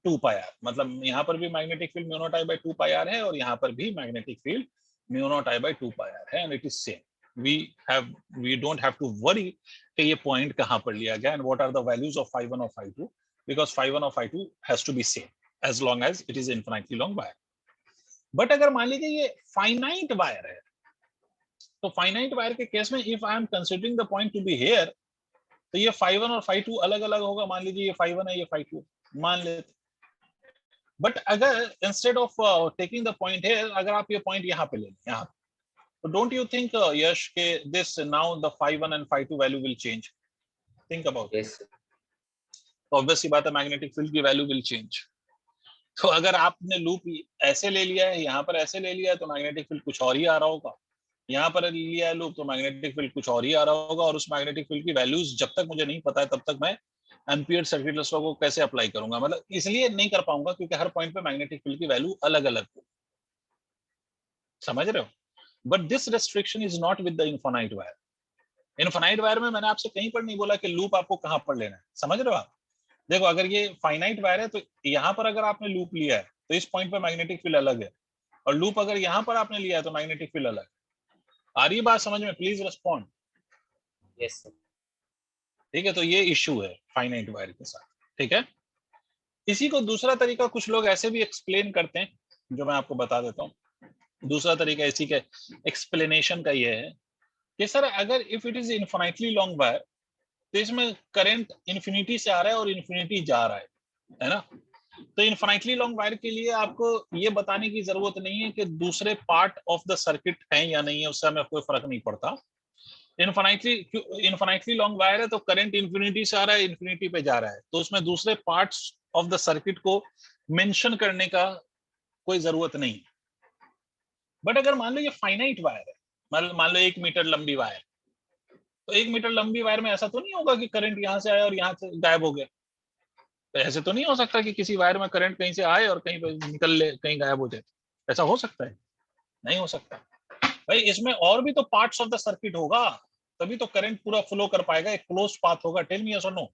2 pi r। मतलब यहाँ पर भी magnetic field mu naught I by 2 pi r है और यहाँ पर भी magnetic field mu naught I by 2 pi r है, and it is same। we don't have to worry कि ये point कहाँ पर लिया गया and what are the values of φ1 और φ2, because φ1 और φ2 has to be same as long as it is infinitely long wire। But अगर मान लीजिए ये फाइनाइट वायर है, तो फाइनाइट वायर के केस में if I am considering the point to be here, तो ये φ1 और φ2 अलग अलग होगा। मान लीजिए ये φ1 है, ये φ2 मान लेते। बट अगर instead of taking the point here, अगर आप ये पॉइंट यहाँ पे ले लें, यहाँ, तो डोंट यू थिंक यश के this now the φ1 and φ2 value will change? Think about it. तो ऑब्वियस सी बात है, मैग्नेटिक फील्ड की वैल्यू विल चेंज। तो अगर आपने लूप ऐसे ले लिया है, यहाँ पर ऐसे ले लिया है, तो मैग्नेटिक फील्ड कुछ और ही आ रहा होगा। यहाँ पर लिया है लूप, तो मैग्नेटिक फील्ड कुछ और ही आ रहा होगा। और उस मैग्नेटिक फील्ड की वैल्यूज जब तक मुझे नहीं पता है, तब तक मैं एम्पियर सर्किटल्स लॉ को कैसे अप्लाई करूंगा? मतलब इसलिए नहीं कर पाऊंगा क्योंकि हर पॉइंट पे मैग्नेटिक फील्ड की वैल्यू अलग अलग हो। समझ रहे हो? But this restriction is not with the infinite wire. Infinite wire में मैंने आपसे कहीं पर नहीं बोला कि लूप आपको कहाँ पर लेना है। समझ रहे हो आप? देखो, अगर ये फाइनाइट वायर है तो यहाँ पर अगर आपने लूप लिया है तो इस पॉइंट पे मैग्नेटिक फील्ड अलग है, और लूप अगर यहाँ पर आपने लिया है तो मैग्नेटिक फील्ड अलग। आ रही बात समझ में? Please respond. Yes sir. ठीक है, तो ये इश्यू है फाइनाइट वायर के साथ। ठीक है, इसी को दूसरा तरीका कुछ लोग ऐसे भी एक्सप्लेन करते हैं, जो मैं आपको बता देता हूँ। दूसरा तरीका इसी के एक्सप्लेनेशन का ये है कि सर अगर if it is infinitely long wire, तो इसमें करंट इन्फिनिटी से आ रहा है और इन्फिनिटी जा रहा है ना? तो इनफाइनाइटली लॉन्ग वायर के लिए आपको ये बताने की जरूरत नहीं है कि दूसरे पार्ट ऑफ द सर्किट है या नहीं है, उससे हमें कोई फर्क नहीं पड़ता। इनफाइनाइटली लॉन्ग वायर है तो करंट इन्फिनिटी से आ रहा है, इन्फिनिटी पे जा रहा है, तो उसमें दूसरे पार्ट्स ऑफ द सर्किट को मेंशन करने का कोई जरूरत नहीं। बट अगर मान लो ये फाइनाइट वायर है, मान लो 1 मीटर लंबी वायर, तो 1 मीटर लंबी वायर में ऐसा तो नहीं होगा कि करंट यहाँ से आया और यहाँ से गायब हो गया। तो ऐसे तो नहीं हो सकता कि किसी वायर में करंट कहीं से आए और कहीं पे निकल ले, कहीं गायब हो जाए। ऐसा हो सकता है? नहीं हो सकता भाई। इसमें और भी तो पार्ट्स ऑफ द सर्किट होगा, तभी तो करंट पूरा फ्लो कर पाएगा। एक क्लोज्ड पाथ होगा। टेल मी यस और नो।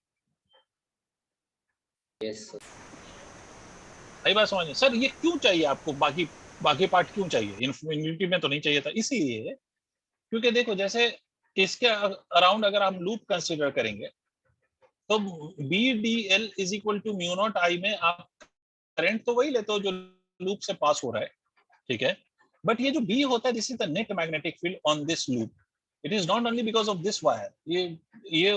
Yes sir. सही बात समझिए। सर ये क्यों चाहिए आपको? बाकी पार्ट क्यों चाहिए? इन्फिनिटी में तो नहीं चाहिए था। इसलिए क्योंकि देखो, जैसे इसके अराउंड अगर हम लूप कंसिडर करेंगे तो BDL is equal to mu nought I में आप करंट तो वही लेते हो जो लूप से पास हो रहा है, ठीक है। बट ये जो B होता है, this is the net magnetic field on this loop. It is not only because of this wire. ये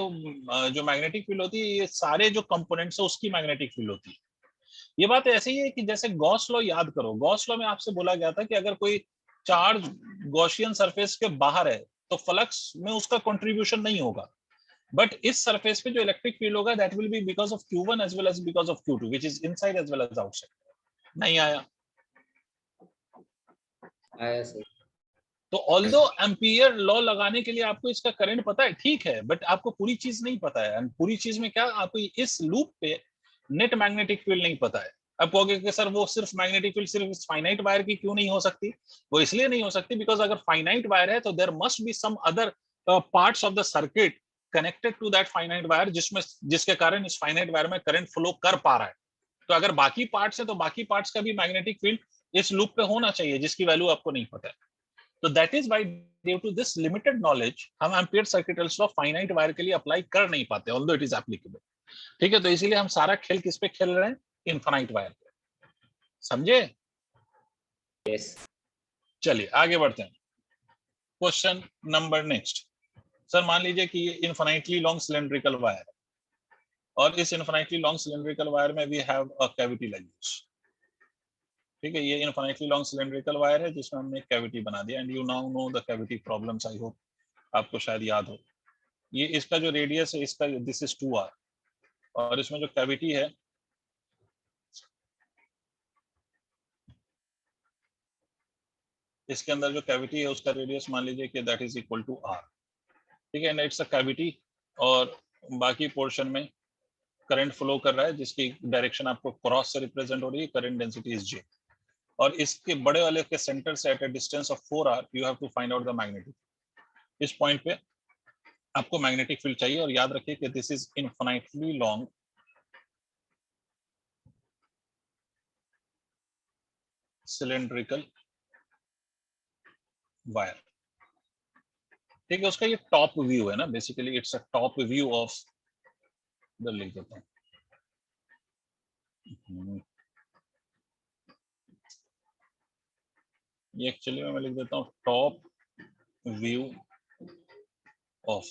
जो मैग्नेटिक फील्ड होती है, ये सारे जो कंपोनेंट्स है उसकी मैग्नेटिक फील्ड होती है। ये बात ऐसे ही है कि जैसे गॉस लॉ याद करो। गॉस लॉ में आपसे बोला गया था कि अगर कोई चार्ज गॉसियन सरफेस के बाहर है तो फ्लक्स में उसका कंट्रीब्यूशन नहीं होगा। बट इस सरफेस पे जो इलेक्ट्रिक फील्ड होगा, that will be because of Q1 as well as because of Q2, which is inside as well as outside. नहीं आया? आया सर। तो ऑल्दो एम्पियर लॉ लगाने के लिए आपको इसका करंट पता है, ठीक है, बट आपको पूरी चीज नहीं पता है। पूरी चीज में क्या, आपको इस लूप पे नेट मैग्नेटिक फील्ड नहीं पता है। अब कहोगे कि सर वो सिर्फ मैग्नेटिक फील्ड सिर्फ फाइनाइट वायर की क्यों नहीं हो सकती? वो इसलिए नहीं हो सकती बिकॉज अगर फाइनाइट वायर है तो there must be some other parts of the circuit connected to that finite wire जिसके कारण इस फाइनाइट वायर में करंट फ्लो कर पा रहा है। तो अगर बाकी पार्ट्स है तो बाकी पार्ट्स का भी मैग्नेटिक फील्ड इस लूप पे होना चाहिए जिसकी वैल्यू आपको नहीं पता है। तो that is why due to this limited knowledge हम ampere circuital law finite wire के लिए अप्लाई कर नहीं पाते ऑल्दो इट इज एप्लीकेबल। ठीक है, तो इसीलिए हम सारा खेल किस पे खेल रहे हैं? इनफाइनाइट वायर पे। समझे? यस। चलिए आगे बढ़ते हैं। Question number next. सर मान लीजिए कि ये इनफाइनाइटली लॉन्ग सिलेंड्रिकल वायर और इस इनफाइनाइटली लॉन्ग सिलेंड्रिकल वायर में we have a cavity like this. ठीक है, ये इनफाइनाइटली लॉन्ग सिलेंड्रिकल वायर है जिसमें हमने एक कैविटी बना दिया and you now know the cavity problems. I hope आपको शायद याद हो। ये इसका जो रेडियस है इसका दिस इज 2r और इसमें जो कैविटी है इसके अंदर जो कैविटी है उसका रेडियस मान लीजिए कि that is equal to r। ठीक है, एंड इट्स अ कैविटी और बाकी पोर्शन में करंट फ्लो कर रहा है जिसकी डायरेक्शन आपको क्रॉस से रिप्रेजेंट हो रही है। करंट डेंसिटी इज j और इसके बड़े वाले के सेंटर से at a distance of 4r you have to find out the magnetic. इस पॉइंट पे आपको मैग्नेटिक फील्ड चाहिए और याद रखिए कि this is infinitely long cylindrical wire. ठीक है, उसका ये टॉप व्यू है ना, basically it's a top view of the, लिख देता हूं ये एक्चुअली मैं लिख देता हूं टॉप व्यू ऑफ।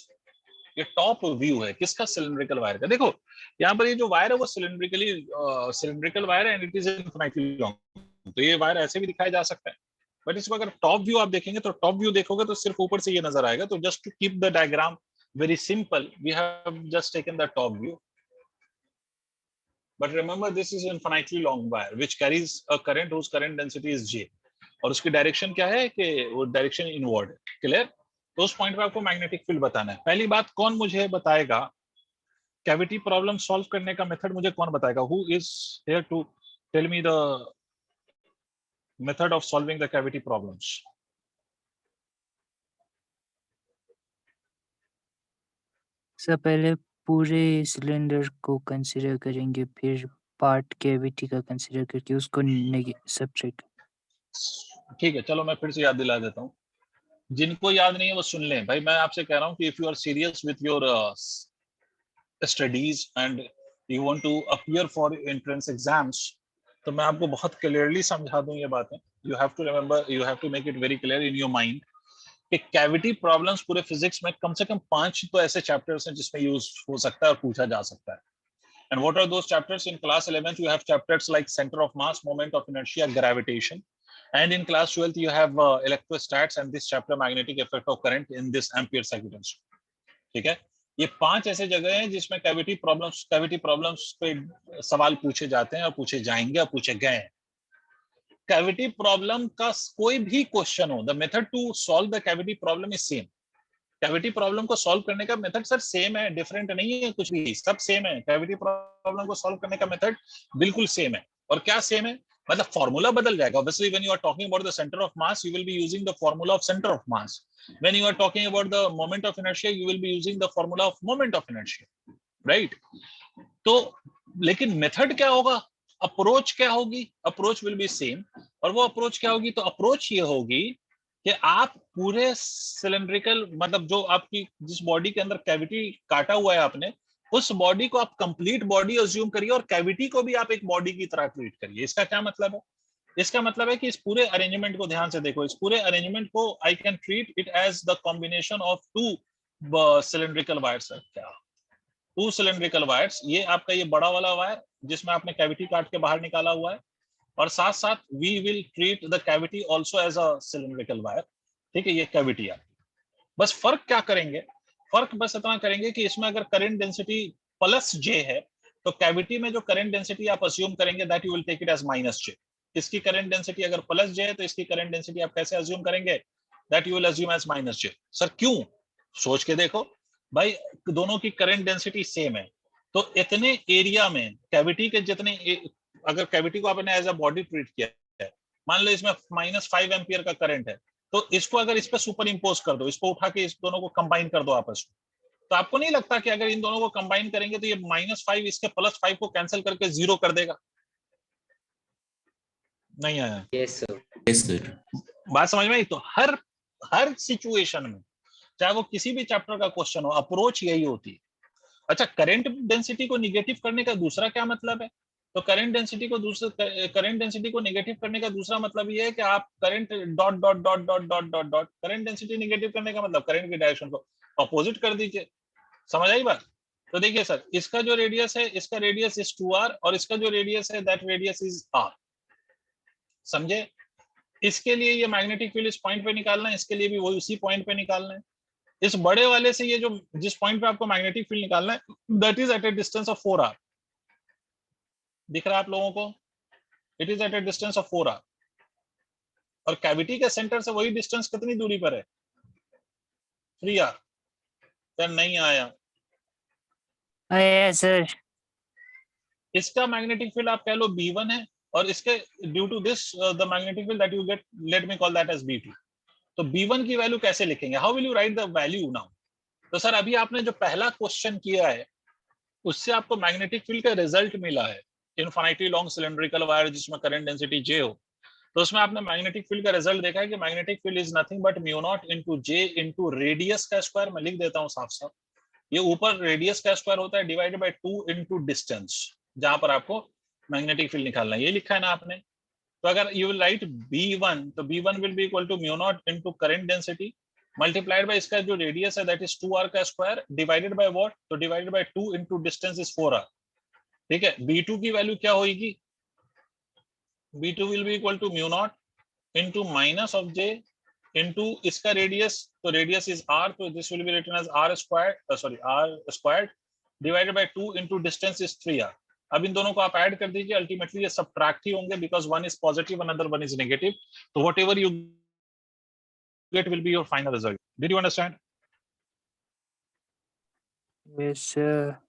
ये टॉप व्यू है किसका? सिलिंड्रिकल वायर का। देखो यहाँ पर ये जो वायर है वो सिलिंड्रिकल वायर है and it is infinitely long. तो ये वायर ऐसे भी दिखाया जा सकता है बट इसको अगर टॉप व्यू आप देखेंगे तो टॉप व्यू देखोगे तो सिर्फ ऊपर से ये नजर आएगा। तो just to keep the diagram very simple we have just taken the top view, but remember this is infinitely long wire which carries a current whose current density is j और उसकी डायरेक्शन क्या है कि वो direction inward है। Clear? तो उस point पे आपको मैग्नेटिक फील्ड बताना है। पहली बात कौन मुझे बताएगा कैविटी प्रॉब्लम सॉल्व करने का मेथड? मुझे कौन बताएगा? Who is here to tell me the method of solving the cavity problems? Sir पहले पूरे सिलेंडर को कंसीडर करेंगे फिर पार्ट कैविटी का कंसीडर करके उसको सब्ट्रैक्ट। ठीक है, चलो मैं फिर से याद दिला देता हूँ। जिनको याद नहीं है वो सुन लें भाई। मैं आपसे कह रहा हूँ कि if you are serious with your studies and you want to appear for entrance exams तो मैं आपको बहुत क्लियरली समझा दूं ये बातें। You have to remember, you have to make it very clear in your mind कि कैविटी प्रॉब्लम्स पूरे फिजिक्स में कम से कम 5 तो ऐसे चैप्टर्स हैं जिसमें यूज हो सकता है और पूछा जा सकता है। And what are those chapters? In class 11th, you have chapters like center of mass, moment of inertia, gravitation. And in class 12th, you have electrostats and this chapter magnetic effect of current in this ampere circuit. ठीक है, ये 5 ऐसे जगह हैं जिसमें cavity problems पे सवाल पूछे जाते हैं और पूछे जाएंगे और पूछे गए हैं। कैविटी प्रॉब्लम का कोई भी क्वेश्चन हो, the method to solve the cavity problem is same. Cavity problem को सॉल्व करने का मेथड सर सेम है, डिफरेंट नहीं है कुछ भी, सब सेम है। कैविटी प्रॉब्लम को सॉल्व करने का मेथड बिल्कुल सेम है। और क्या सेम है? मतलब फॉर्मूला बदल जाएगा। Obviously when you are talking about the centre of mass you will be using the formula of centre of mass. When you are talking about the moment of inertia you will be using the formula of moment of inertia, right? तो लेकिन method क्या होगा, approach क्या होगी? Approach will be same. और वो approach क्या होगी? तो अप्रोच ये होगी कि आप पूरे सिलेंड्रिकल, मतलब जो आपकी जिस बॉडी के अंदर कैविटी काटा हुआ है आपने, उस बॉडी को आप कंप्लीट बॉडी अज्यूम करिए और कैविटी को भी आप एक बॉडी की तरह ट्रीट करिए। इसका क्या मतलब है? इसका मतलब है कि इस पूरे अरेंजमेंट को ध्यान से देखो। इस पूरे अरेंजमेंट को I can treat it as the combination of 2 cylindrical wires. क्या 2 सिलेंड्रिकल वायर्स? ये आपका ये बड़ा वाला वायर जिसमें आपने कैविटी काट के बाहर निकाला हुआ है, और साथ साथ we will treat the cavity also as a cylindrical wire. ठीक है, ये कैविटी है। बस फर्क क्या करेंगे? फर्क बस इतना करेंगे कि इसमें अगर करंट डेंसिटी प्लस जे है तो कैविटी में जो करंट डेंसिटी आप अज्यूम करेंगे that you will take it as minus J. इसकी करंट डेंसिटी अगर प्लस जे है तो इसकी करंट डेंसिटी आप कैसे अज्यूम करेंगे? That you will assume as minus J. Sir क्यों? सोच के देखो भाई, दोनों की करंट डेंसिटी सेम है तो इतने एरिया में कैविटी के जितने अगर कैविटी को आपने एज अ बॉडी ट्रीट किया है, मान लो इसमें -5 एम्पियर का करंट है, तो इसको अगर इस पर सुपर इम्पोज कर दो, इसको उठा के इस दोनों को कंबाइन कर दो आपस में, तो आपको नहीं लगता कि अगर इन दोनों को कंबाइन करेंगे तो ये -5 इसके +5 को कैंसिल करके 0 कर देगा? नहीं आया? Yes sir. Yes sir. बात समझ में आई? तो हर सिचुएशन में, चाहे वो किसी भी चैप्टर का क्वेश्चन हो, अप्रोच यही होती है। अच्छा, करंट डेंसिटी को निगेटिव करने का दूसरा क्या मतलब है? तो करंट डेंसिटी को नेगेटिव करने का दूसरा मतलब ये है कि आप current dot dot dot dot dot dot dot current density negative करने का मतलब करंट की डायरेक्शन को अपोजिट कर दीजिए। समझ आई बात? तो देखिए सर, इसका जो रेडियस है, इसका रेडियस इज 2r और इसका जो रेडियस है दैट रेडियस इज r। समझे? इसके लिए ये मैग्नेटिक फील्ड इस पॉइंट पे निकालना है, इसके लिए भी वही उसी पॉइंट पे निकालना है। इस बड़े वाले से ये जो जिस पॉइंट पे आपको मैग्नेटिक फील्ड निकालना है that is at a distance of 4r। दिख रहा है आप लोगों को? It is at a distance of 4r। और कैविटी के सेंटर से वही डिस्टेंस कितनी दूरी पर है? 3r। सर नहीं आया? सर इसका मैग्नेटिक फील्ड आप कह लो B1 है, और इसके due to this the magnetic field that you get, let me call that as B2। तो B1 की वैल्यू कैसे लिखेंगे? How will you write the value now? तो सर अभी आपने जो पहला क्वेश्चन किया है उससे आपको मैग्नेटिक फील्ड का रिजल्ट मिला है, इनफिनिटली लॉन्ग सिलेंड्रिकल वायर जिसमें करंट डेंसिटी J हो, तो उसमें आपने मैग्नेटिक फील्ड का रिजल्ट देखा है कि magnetic field is nothing but μ0 into J into radius का स्क्वायर। मैं लिख देता हूं साफ साफ, ये ऊपर रेडियस का स्क्वायर होता है डिवाइडेड बाय 2 इनटू डिस्टेंस, जहां पर आपको मैग्नेटिक फील्ड निकालना है। ये लिखा है ना आपने? तो अगर यू विल राइट B1, तो B1 will be equal to μ0 into current density multiplied by इसका जो रेडियस है दैट इज 2r का स्क्वायर डिवाइडेड बाय व्हाट? तो divided by 2 into distance is 4r। ठीक है, B2 की वैल्यू क्या होगी? B2 will be equal to μ0 into minus of J into इसका रेडियस, तो रेडियस इज r, तो this will be written as r squared divided by 2 into distance is 3r। अब इन दोनों को आप ऐड कर दीजिए, अल्टीमेटली ये सब्ट्रैक्ट ही होंगे because one is positive another one is negative, तो whatever you get will be your final result. Did you understand? Yes sir.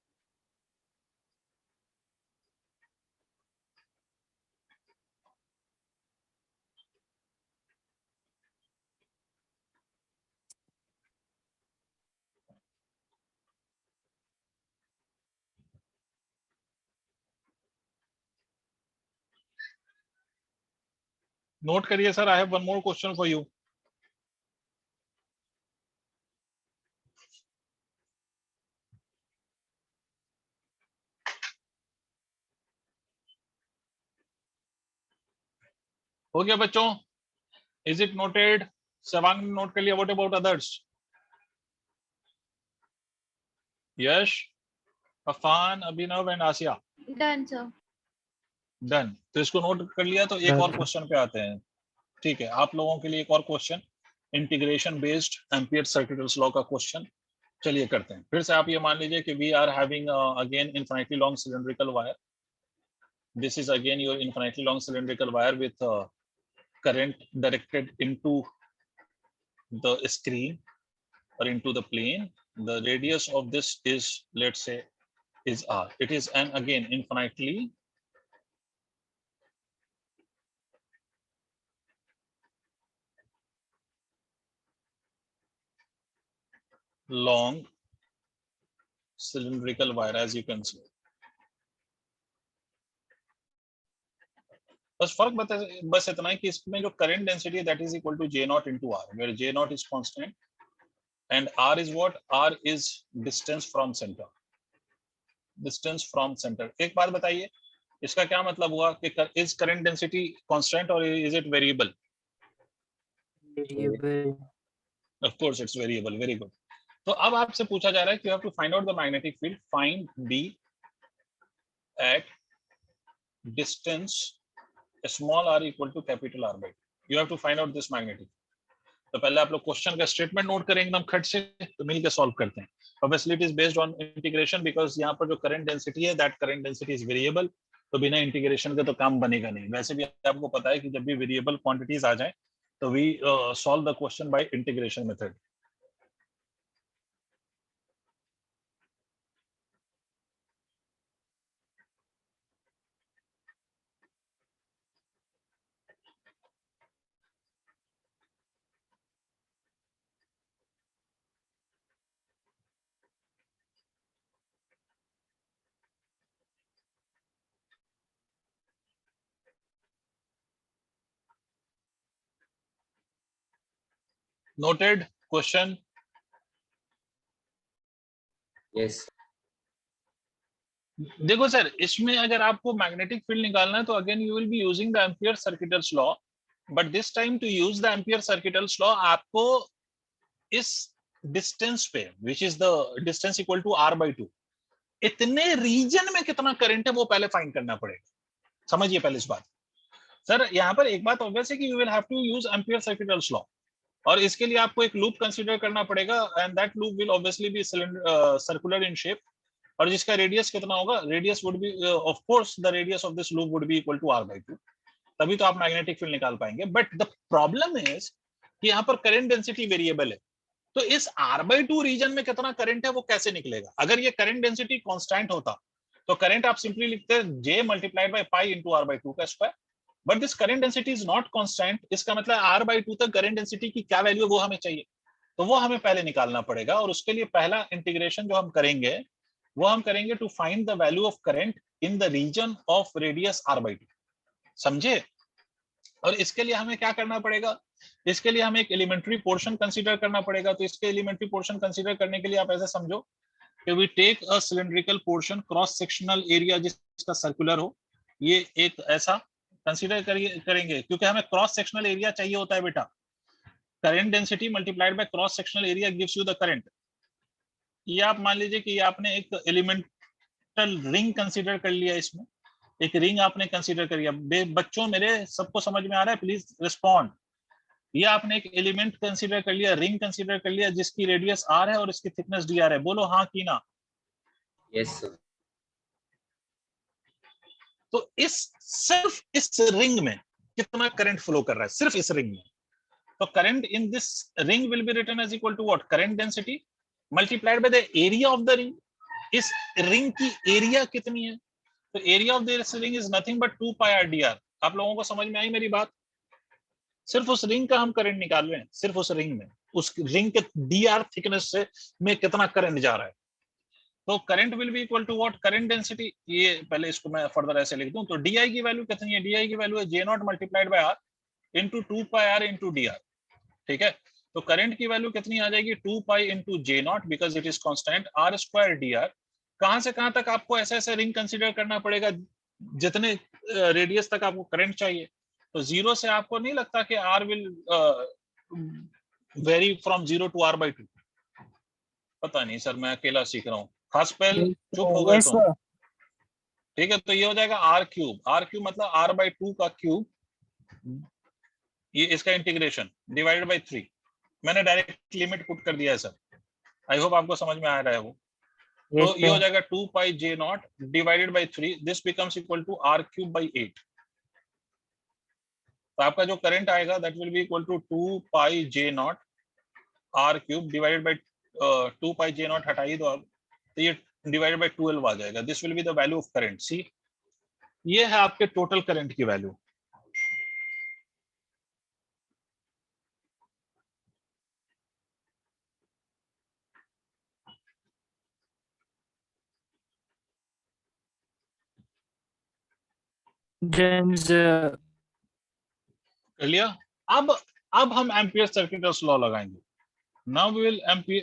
Note करिए sir, I have one more question for you. हो गया बच्चों? Is it noted? Tsewang ने note कर लिया? What about others? Yash, Afan, Abhinav and Asiya? Done, sir. Done. तो इसको note कर लिया, तो एक और क्वेश्चन पे आते हैं। ठीक है, आप लोगों के लिए एक और question, integration based ampere circuital law का क्वेश्चन। चलिए करते हैं। फिर से आप ये मान लीजिए कि we are having again infinitely long cylindrical wire. This is again your infinitely long cylindrical wire with current directed into the screen or into the plane. The radius of this is, let's say, is r. It is an again infinitely long cylindrical wire, as you can see. बस इतना है कि इसमें जो current density है that is equal to J not into r, where J not is constant and r is what? r is distance from center. Distance from center. एक बात बताइए, इसका क्या मतलब हुआ कि इज करंट डेंसिटी कांस्टेंट और is it variable? Variable. Of course it's variable. Very good. तो अब आपसे पूछा जा रहा है कि you have to find out the magnetic field. Find B at distance small r equal to capital R by 2. You have to find out this magnetic. तो पहले आप लोग क्वेश्चन का स्टेटमेंट नोट करेंगे एकदम खट से, तो मिलकर सॉल्व करते हैं। Obviously it is based on integration because यहाँ पर जो करंट डेंसिटी है that current density is variable, तो बिना इंटीग्रेशन के तो काम बनेगा नहीं। वैसे भी आपको पता है कि जब भी वेरिएबल क्वांटिटीज आ जाए तो we solve the question by integration method. Noted question? Yes देखो सर, इसमें अगर आपको मैग्नेटिक फील्ड निकालना है तो again you will be using the Ampere circuital law, but this time to use the Ampere circuital law आपको इस distance पे, which is the distance equal to r/2, इतने रीजन में कितना करंट है वो पहले फाइंड करना पड़ेगा। समझिए पहले इस बात। सर यहाँ पर एक बात ऑब्वियस है कि you will have to use Ampere circuital law, और इसके लिए आपको एक लूप कंसीडर करना पड़ेगा, and that loop will obviously be circular in shape, और जिसका रेडियस कितना होगा, radius would be of course the radius of this loop would be equal to r/2, तभी तो आप मैग्नेटिक फील्ड निकाल पाएंगे। बट द प्रॉब्लम इज कि यहाँ पर करंट डेंसिटी वेरिएबल है, तो इस r/2 रीजन में कितना करंट है वो कैसे निकलेगा? अगर ये करंट डेंसिटी कांस्टेंट होता तो करंट आप सिंपली लिखते हैं j multiplied by pi into r/2 का square, but this current density is not constant. इसका मतलब r/2 तक करंट डेंसिटी की क्या वैल्यू है वो हमें चाहिए, तो वो हमें पहले निकालना पड़ेगा, और उसके लिए पहला इंटीग्रेशन जो हम करेंगे वो हम करेंगे to find the value of current in the region of radius r/2। समझे? और इसके लिए हमें क्या करना पड़ेगा, इसके लिए हमें एक एलिमेंट्री पोर्शन कंसीडर करना पड़ेगा। तो इसके एलिमेंट्री पोर्शन कंसीडर करने के लिए आप ऐसे समझो कि we take a cylindrical portion, cross sectional area जिसका सर्कुलर हो, ये एक ऐसा कंसीडर करेंगे, क्योंकि हमें क्रॉस सेक्शनल एरिया चाहिए होता है बेटा। Current density multiplied by cross sectional area gives you the current. ये आप मान लीजिए कि आपने एक एलिमेंटल रिंग कंसीडर कर लिया, इसमें एक रिंग आपने कंसीडर कर लिया। बच्चों मेरे सबको समझ में आ रहा है? Please respond. ये आपने एक एलिमेंट कंसीडर कर लिया, रिंग कंसीडर कर लिया, जिसकी रेडियस r है और इसकी थिकनेस dr है। बोलो हाँ कि ना? यस सर तो सिर्फ इस रिंग में कितना करंट फ्लो कर रहा है, सिर्फ इस रिंग में? तो current in this ring will be written as equal to what, current density multiplied by the area of the ring. इस रिंग की एरिया कितनी है? तो area of this ring is nothing but 2 pi r dr। आप लोगों को समझ में आई मेरी बात? सिर्फ उस रिंग का हम करंट निकाल रहे हैं, सिर्फ उस रिंग में, उस रिंग के dr थिकनेस से में कितना करंट जा रहा है। तो current will be equal to what, current density. ये पहले इसको मैं फर्दर ऐसे लिख दूं, तो डी की वैल्यू कितनी है? डी की वैल्यू है J naught multiplied by R into 2 pi R into D R. ठीक है, तो करंट की वैल्यू कितनी आ जाएगी? 2 pi into J not, because it is constant, r square d r. कहां से कहां तक आपको ऐसा ऐसा रिंग कंसिडर करना पड़ेगा जितने रेडियस तक आपको करंट चाहिए। तो जीरो से आपको नहीं लगता कि r will vary from 0 to r/2? पता नहीं सर, मैं अकेला सीख रहा हूँ। खास पहल चुप हो गए यस तुम। सर। ठीक है, तो ये हो जाएगा r³ r³ मतलब r/2 का क्यूब, ये इसका इंटीग्रेशन डिवाइडेड बाय 3। मैंने डायरेक्ट लिमिट पुट कर दिया है सर, आई होप आपको समझ में आ रहा है वो। यस तो ये हो सर। जाएगा 2 pi J naught divided by 3, this becomes equal to r³ by 8। तो आपका जो करंट आएगा that will be equal to 2 pi J not r³ divided by 2 pi J naught हटाइए तो आप, तो ये डिवाइडेड बाय 12 आ जाएगा। This will be the value of current. See, ये है आपके टोटल करंट की वैल्यू। Then the कर लिया? अब हम एम्पियर सर्किटल्स लॉ लगाएंगे। Now we will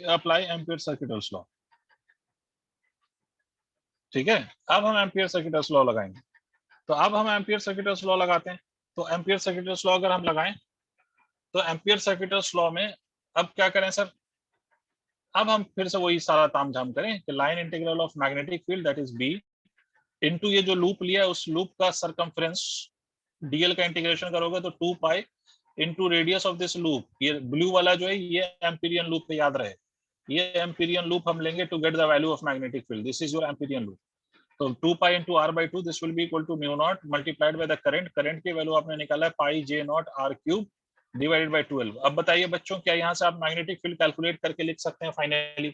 apply ampere circuital law. ठीक है, अब हम एम्पियर सर्किटल्स लॉ लगाएंगे। तो अब हम एम्पियर सर्किटल्स लॉ लगाते हैं। तो एम्पियर सर्किटल्स लॉ अगर हम लगाएं तो एम्पियर सर्किटल्स लॉ में अब क्या करें सर? अब हम फिर से वही सारा तामझाम करें कि line integral of magnetic field that is B into ये जो लूप लिया है उस लूप का सरकमफ्रेंस डीएल का इंटीग्रेशन करोगे तो 2 पाई into radius of this loop. ये ब्लू वाला जो है ये एम्पीरियन लूप पे याद रहे, ये एम्पीरियन लूप हम लेंगे to get the value of magnetic field. This is your Amperian loop. तो 2 pi into r/2 this will be equal to mu not multiplied by the current. Current की value आपने निकाला है pi J not r³ divided by 12। अब बताइए बच्चों, क्या यहाँ से आप मैग्नेटिक फील्ड कैलकुलेट करके लिख सकते हैं फाइनली?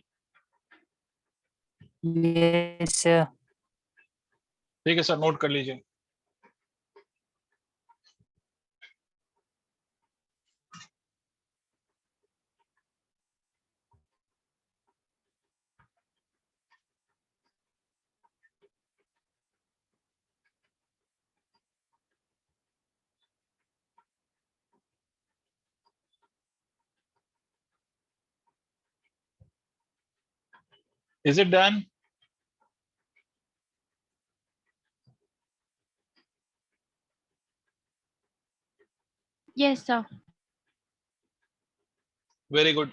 yes sir. ठीक है सर, नोट कर लीजिए। Is it done? Yes, sir. Very good.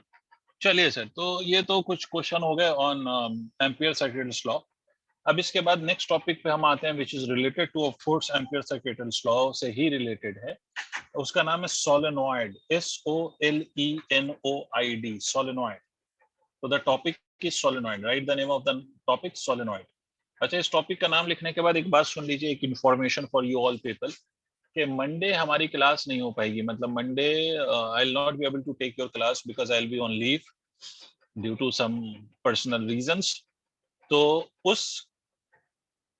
चलिए सर, तो ये तो कुछ क्वेश्चन हो गए ऑन एम्पियर सर्किटल्स लॉ। अब इसके बाद नेक्स्ट टॉपिक पे हम आते हैं, which is related two of course ampere circuital law से ही रिलेटेड है। उसका नाम है सोलेनॉइड, SOLENOID, सोलेनॉइड। तो the topic is solenoid, right the name of the topic solenoid. अच्छा, इस टॉपिक का नाम लिखने के बाद एक बात सुन लीजिए, एक information for you all people, कि मंडे हमारी क्लास नहीं हो पाएगी। मतलब Monday I will not be able to take your class because I will be on leave due to some personal reasons. तो उस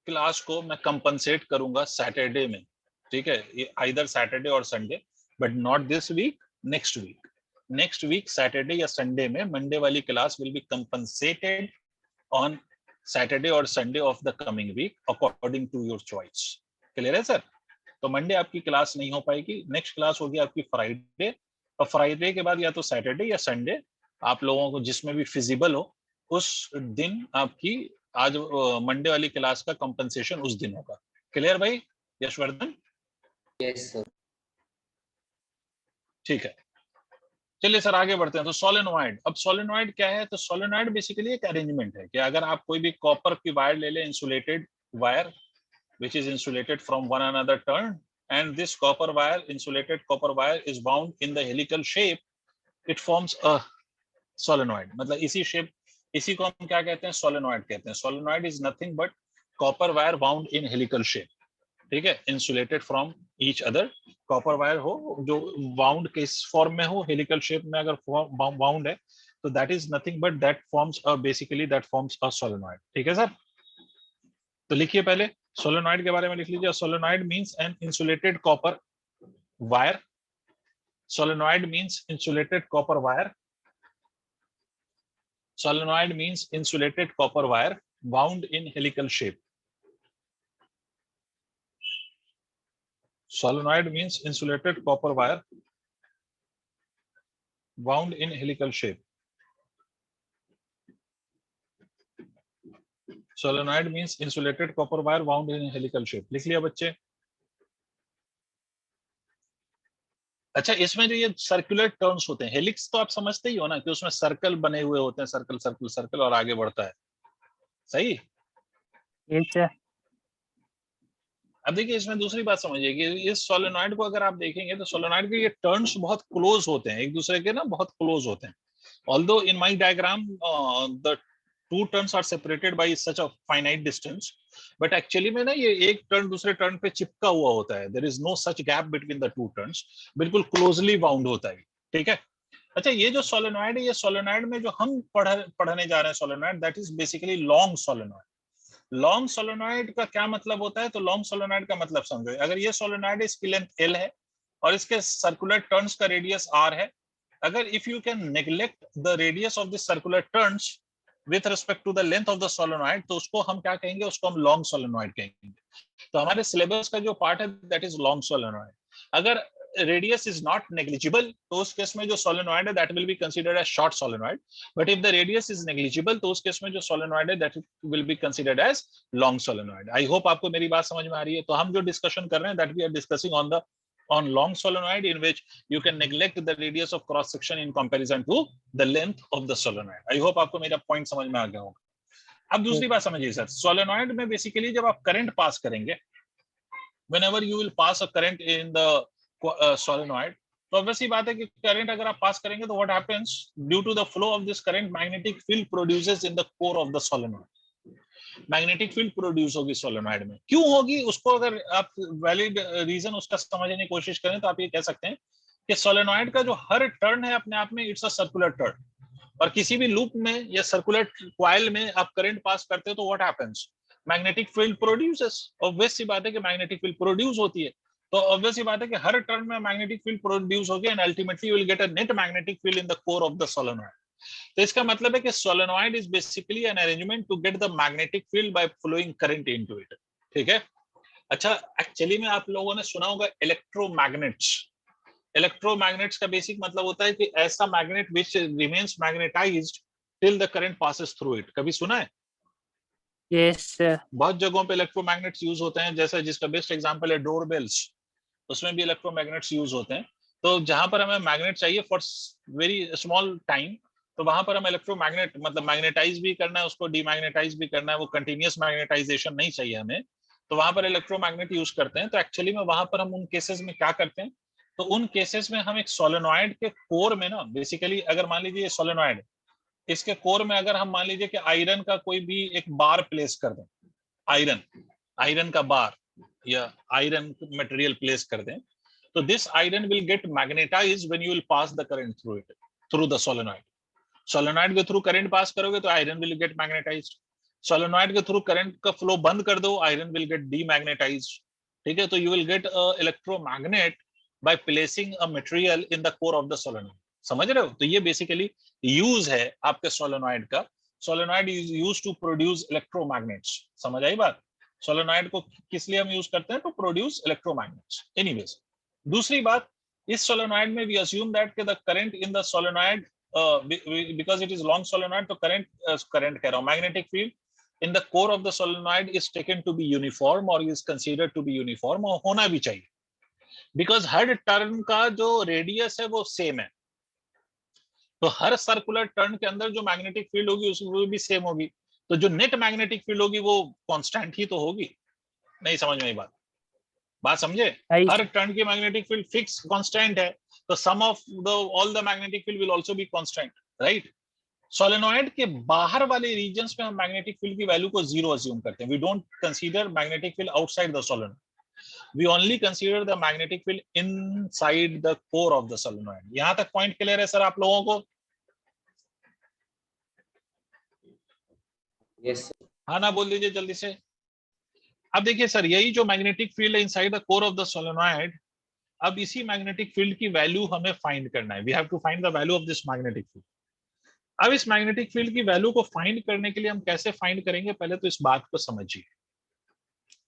क्लास को मैं कंपनसेट करूंगा सैटरडे में, ठीक है, आइदर सैटरडे और Sunday, but not this week, next week. Next week Saturday या संडे में मंडे वाली class will be compensated on Saturday और Sunday of the coming week according to your choice. Clear है sir? तो Monday आपकी class नहीं हो पाएगी, नेक्स्ट क्लास होगी आपकी फ्राइडे, और फ्राइडे के बाद या तो सैटरडे या संडे, आप लोगों को जिसमें भी फिजिबल हो उस दिन आपकी आज मंडे वाली क्लास का कंपनसेशन उस दिन होगा। क्लियर भाई यशवर्धन? Yes sir. ठीक है, चलिए सर आगे बढ़ते हैं। तो सोलेनॉइड, अब सोलेनॉइड क्या है? तो सोलेनॉइड बेसिकली एक अरेंजमेंट है कि अगर आप कोई भी कॉपर की वायर ले लें, insulated wire which is insulated from one another turn, and this copper wire, insulated copper wire is bound in the helical shape, it forms a solenoid। मतलब इसी शेप, इसी को हम क्या कहते हैं? सोलेनॉइड कहते हैं। Solenoid is nothing but copper wire bound in helical shape, ठीक है, insulated from each other. Copper wire हो जो बाउंड किस फॉर्म में हो, हेलिकल शेप में अगर बाउंड है, तो that is nothing but that forms a basically that forms a solenoid. ठीक है सर? तो लिखिए पहले सोलेनॉइड के बारे में लिख लीजिए। Solenoid means an insulated copper wire. Solenoid means insulated copper wire. Solenoid means insulated copper wire bound in helical shape. Solenoid means insulated copper wire bound in helical shape. Solenoid means insulated copper wire bound in helical shape. लिख लिया बच्चे? अच्छा, इसमें जो ये circular turns होते हैं, helix तो आप समझते ही हो ना कि उसमें सर्कल बने हुए होते हैं, सर्कल सर्कल सर्कल, और आगे बढ़ता है। सही? Yes sir. अब देखिए इसमें दूसरी बात समझिए कि इस सोलेनॉइड को अगर आप देखेंगे तो सोलेनॉइड के ये टर्न्स बहुत क्लोज होते हैं, एक दूसरे के ना बहुत क्लोज होते हैं। Although in my diagram the two turns are separated by such a finite distance, but actually में ना ये एक टर्न दूसरे टर्न पे चिपका हुआ होता है। There is no such gap between the two turns, बिल्कुल क्लोजली बाउंड होता है। ठीक है? अच्छा, ये जो सोलेनॉइड है, ये सोलेनॉइड में जो हम पढ़ने जा रहे हैं solenoid, that is basically long solenoid. Long solenoid का क्या मतलब होता है? तो लॉन्ग सोलेनॉइड का मतलब समझो, अगर ये सोलेनॉइड है, इसकी लेंथ L है और इसके सर्कुलर टर्न्स का रेडियस R है, अगर if you can neglect the radius of this circular turns with respect to the length of the solenoid, तो उसको हम क्या कहेंगे? उसको हम लॉन्ग सोलेनॉइड कहेंगे। तो हमारे सिलेबस का जो पार्ट है दैट इज लॉन्ग सोलेनॉइड। अगर रेडियस इज नॉट नेग्लिजिबल, तो उस केस में जो सोलेनॉइड है that will be considered as short solenoid, but if the radius is negligible, तो उस केस में जो सोलेनॉइड है that will be considered as long solenoid. I hope आपको मेरी बात समझ में आ रही है। तो हम जो डिस्कशन कर रहे हैं that we are discussing on long solenoid, in which you can neglect the radius of cross section in comparison to the length of the solenoid. I hope आपको मेरा पॉइंट समझ में आ गया होगा। अब दूसरी बात समझिए सर, सोलेनॉइड में बेसिकली जब आप करंट पास करेंगे, whenever you will pass a current in the solenoid, तो ऑब्वियसली बात है कि करंट अगर आप पास करेंगे तो what happens? Due to the flow of this current, magnetic field produces in the core of the solenoid. Magnetic field produce होगी solenoid में। क्यों होगी? उसको अगर आप वैलिड रीजन उसका समझने की कोशिश करें तो आप ये कह सकते हैं कि सोलेनॉइड का जो हर टर्न है अपने आप में इट्स अ सर्कुलर टर्न, और किसी भी लूप में या सर्कुलर कॉइल में आप करंट पास करते हो तो what happens? Magnetic field produces. Obvious सी बात है कि मैग्नेटिक फील्ड प्रोड्यूस होती है, तो ऑब्वियस सी बात है कि हर टर्न में मैग्नेटिक फील्ड प्रोड्यूस होगी, and ultimately you will get a net magnetic field in the core of the solenoid. तो इसका मतलब है कि solenoid is basically an arrangement to get the magnetic field by flowing current into it. ठीक है? अच्छा, actually में आप लोगों ने सुना होगा इलेक्ट्रोमैग्नेट्स। इलेक्ट्रोमैग्नेट्स का बेसिक मतलब होता है कि ऐसा magnet which remains magnetised till the current passes through it. कभी सुना है? Yes, sir. बहुत जगहों पे इलेक्ट्रोमैग्नेट्स यूज होते हैं, जैसा जिसका बेस्ट एग्जांपल है डोर बेल्स, उसमें भी इलेक्ट्रोमैग्नेट्स यूज होते हैं। तो जहां पर हमें मैग्नेट चाहिए फॉर वेरी स्मॉल टाइम, तो वहां पर हम इलेक्ट्रोमैग्नेट मतलब मैग्नेटाइज भी करना है, उसको डीमैग्नेटाइज भी करना है, वो कंटिन्यूअस मैग्नेटाइजेशन नहीं चाहिए हमें, तो वहां पर इलेक्ट्रोमैग्नेट यूज करते हैं। तो एक्चुअली में वहां पर हम उन केसेस में क्या करते हैं, तो उन केसेस में हम एक सोलेनॉइड के कोर में ना, बेसिकली अगर मान लीजिए सोलेनॉइड, इसके कोर में अगर हम मान लीजिए कि आयरन का कोई भी एक बार प्लेस कर दें, आयरन का बार या आयरन मटेरियल प्लेस कर दें, तो this iron will get magnetised when you will pass the current through it, through the solenoid. Solenoid के थ्रू करंट पास करोगे तो iron will get magnetised. Solenoid के थ्रू करंट का फ्लो बंद कर दो, आयरन विल गेट डीमैग्नेटाइज्ड। ठीक है, तो you will get a electromagnet by placing a material in the core of the solenoid. समझ रहे हो? तो ये बेसिकली यूज है आपके सोलेनॉइड का। Solenoid is used to produce electromagnets. समझ आई बात? सोलेनॉइड को किस लिए हम यूज करते हैं? To produce electromagnets. एनीवेज, दूसरी बात, इस सोलेनॉइड में we assume that the current in the solenoid, because it is long solenoid, तो current कह रहा हूं, magnetic field in the core of the solenoid is taken to be uniform or is considered to be uniform, और होना भी चाहिए, because her turn का जो रेडियस है वो सेम है। तो हर सर्कुलर टर्न के अंदर जो मैग्नेटिक फील्ड होगी उसमें भी सेम होगी, तो जो नेट मैग्नेटिक फील्ड होगी वो कांस्टेंट ही तो होगी। नहीं समझ में आई बात समझे? हर टर्न की मैग्नेटिक फील्ड फिक्स कांस्टेंट है, तो sum of the all the magnetic field will also be constant, right? Solenoid के बाहर वाले रीजन्स में हम मैग्नेटिक फील्ड की वैल्यू को 0 अज्यूम करते हैं। We don't consider magnetic field outside the solenoid, we only consider the magnetic field inside the core of the solenoid. यहां तक पॉइंट क्लियर है सर आप लोगों को? Yes sir. हाँ ना बोल दीजिए जल्दी से। अब देखिए सर, यही जो मैग्नेटिक फील्ड है inside the core of the solenoid, अब इसी मैग्नेटिक फील्ड की वैल्यू हमें फाइंड करना है। We have to find the value of this magnetic field. अब इस मैग्नेटिक फील्ड की वैल्यू को फाइंड करने के लिए हम कैसे फाइंड करेंगे, पहले तो इस बात को समझिए।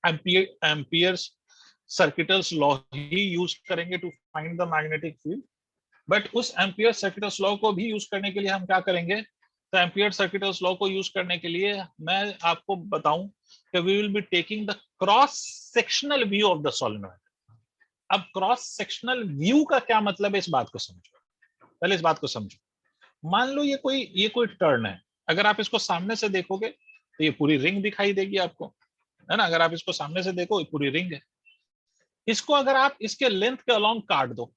एम्पियर्स सर्किटल्स लॉ ही यूज करेंगे to find the magnetic field, but उस एम्पियर सर्किटल्स लॉ को भी यूज करने के लिए हम क्या करेंगे, तो एम्पियर सर्किटल्स लॉ को यूज करने के लिए मैं आपको बताऊं कि we will be taking the cross sectional view of the solenoid. अब क्रॉस सेक्शनल व्यू का क्या मतलब है, इस बात को समझो। पहले इस बात को समझो। मान लो ये कोई टर्न है, अगर आप इसको सामने से देखोगे तो ये पूरी रिंग दिखाई देगी आपको, है ना? अगर आप इसको सामने से देखो ये पूरी रिंग है। इसको अगर आप इसके लेंथ के अलोंग काट दो,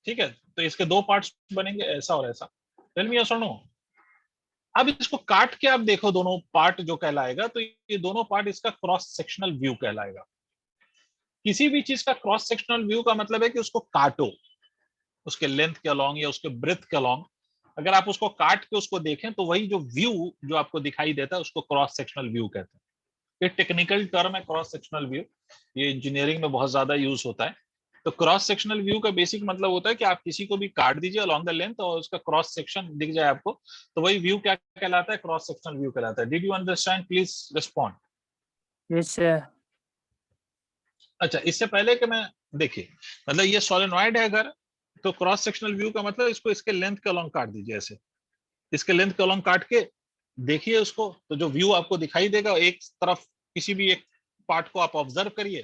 ठीक है, तो इसके दो पार्ट्स बनेंगे, ऐसा और ऐसा। टेल मी यस और नो। अब इसको काट के आप देखो दोनों पार्ट जो कहलाएगा, तो ये दोनों पार्ट इसका क्रॉस सेक्शनल व्यू कहलाएगा। किसी भी चीज का क्रॉस सेक्शनल व्यू का मतलब है कि उसको काटो, उसके लेंथ के अलोंग या उसके ब्रेथ के अलोंग, अगर आप उसको काट के उसको देखें तो वही जो व्यू जो आपको दिखाई देता है उसको क्रॉस सेक्शनल व्यू कहते हैं। ये टेक्निकल टर्म है क्रॉस सेक्शनल व्यू, ये इंजीनियरिंग में बहुत ज्यादा यूज होता है। तो क्रॉस सेक्शनल व्यू का बेसिक मतलब होता है कि आप किसी को भी काट दीजिए अलोंग द लेंथ और उसका क्रॉस सेक्शन दिख जाए आपको, तो वही व्यू क्या कहलाता है? क्रॉस सेक्शनल व्यू कहलाता है। Did you understand? Please respond. Yes sir. अच्छा, इससे पहले कि मैं देखिए, मतलब ये सोलेनॉइड है अगर, तो क्रॉस सेक्शनल व्यू का मतलब इसको इसके लेंथ के अलोंग काट दीजिए, ऐसे इसके लेंथ के अलोंग काट के देखिए उसको, तो जो व्यू आपको दिखाई देगा एक तरफ, किसी भी एक पार्ट को आप ऑब्जर्व करिए,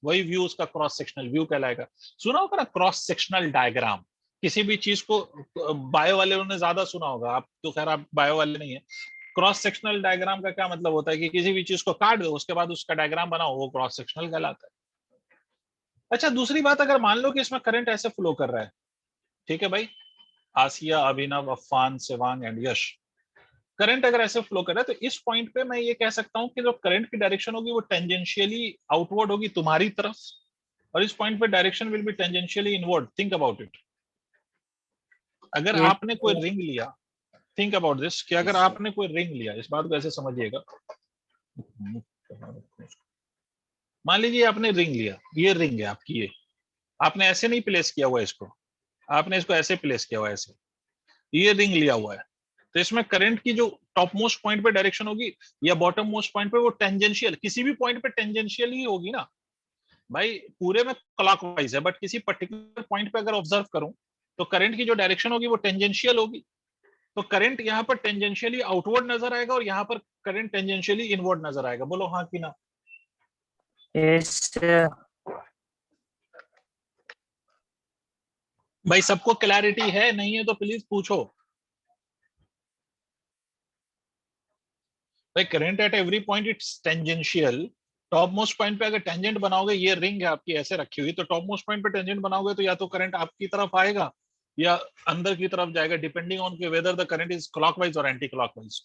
वही व्यू उसका क्रॉस सेक्शनल व्यू कहलाएगा। सुना होगा ना क्रॉस सेक्शनल डायग्राम, किसी भी चीज को, बायो वाले ने ज्यादा सुना होगा, आप तो खैर आप बायो वाले नहीं है। क्रॉस सेक्शनल डायग्राम का क्या मतलब होता है कि किसी भी चीज को काट दो उसके बाद उसका डायग्राम बनाओ, वो क्रॉस सेक्शनल कहलाता है। अच्छा, दूसरी बात, अगर मान लो कि इसमें करंट ऐसे फ्लो कर रहा है, ठीक है भाई, आसिया, अभिनव, अफान, सेवांग एंड यश, करंट अगर ऐसे फ्लो कर रहा है, तो इस पॉइंट पे मैं ये कह सकता हूं कि जो करंट की डायरेक्शन होगी वो टेंजेंशियली आउटवर्ड होगी तुम्हारी तरफ, और इस पॉइंट पे direction will be tangentially inward. Think about it. अगर Yes, आपने कोई रिंग लिया, थिंक अबाउट दिस, कि अगर आपने कोई रिंग लिया, इस बात को ऐसे समझिएगा, मान लीजिए आपने रिंग लिया, ये रिंग है आपकी, ये आपने ऐसे नहीं प्लेस किया हुआ इसको, आपने इसको ऐसे प्लेस किया हुआ है, ऐसे ये रिंग लिया हुआ है, तो इसमें करंट की जो टॉप मोस्ट पॉइंट पे डायरेक्शन होगी या बॉटम मोस्ट पॉइंट पे, वो टेंजेंशियल, किसी भी पॉइंट पे टेंजेंशियल ही होगी ना भाई। पूरे में क्लॉकवाइज है, बट किसी पर्टिकुलर पॉइंट पे अगर ऑब्जर्व करूं तो करंट की जो डायरेक्शन होगी वो टेंजेंशियल होगी। तो करंट यहाँ पर टेंजेंशियली आउटवर्ड नजर आएगा और यहाँ पर करंट टेंजेंशियली इनवर्ड नजर आएगा। बोलो हाँ कि ना। yes sir. भाई सबको क्लैरिटी है, नहीं है तो प्लीज पूछो। भाई current eight every point it's tangential. Top most point पे अगर टेंजेंट बनाओगे, ये रिंग है आपकी ऐसे रखी हुई, तो टॉप मोस्ट पॉइंट पे टेंजेंट बनाओगे तो या तो करंट आपकी तरफ आएगा या अंदर की तरफ जाएगा, depending on whether the current is clockwise और एंटी क्लॉकवाइज।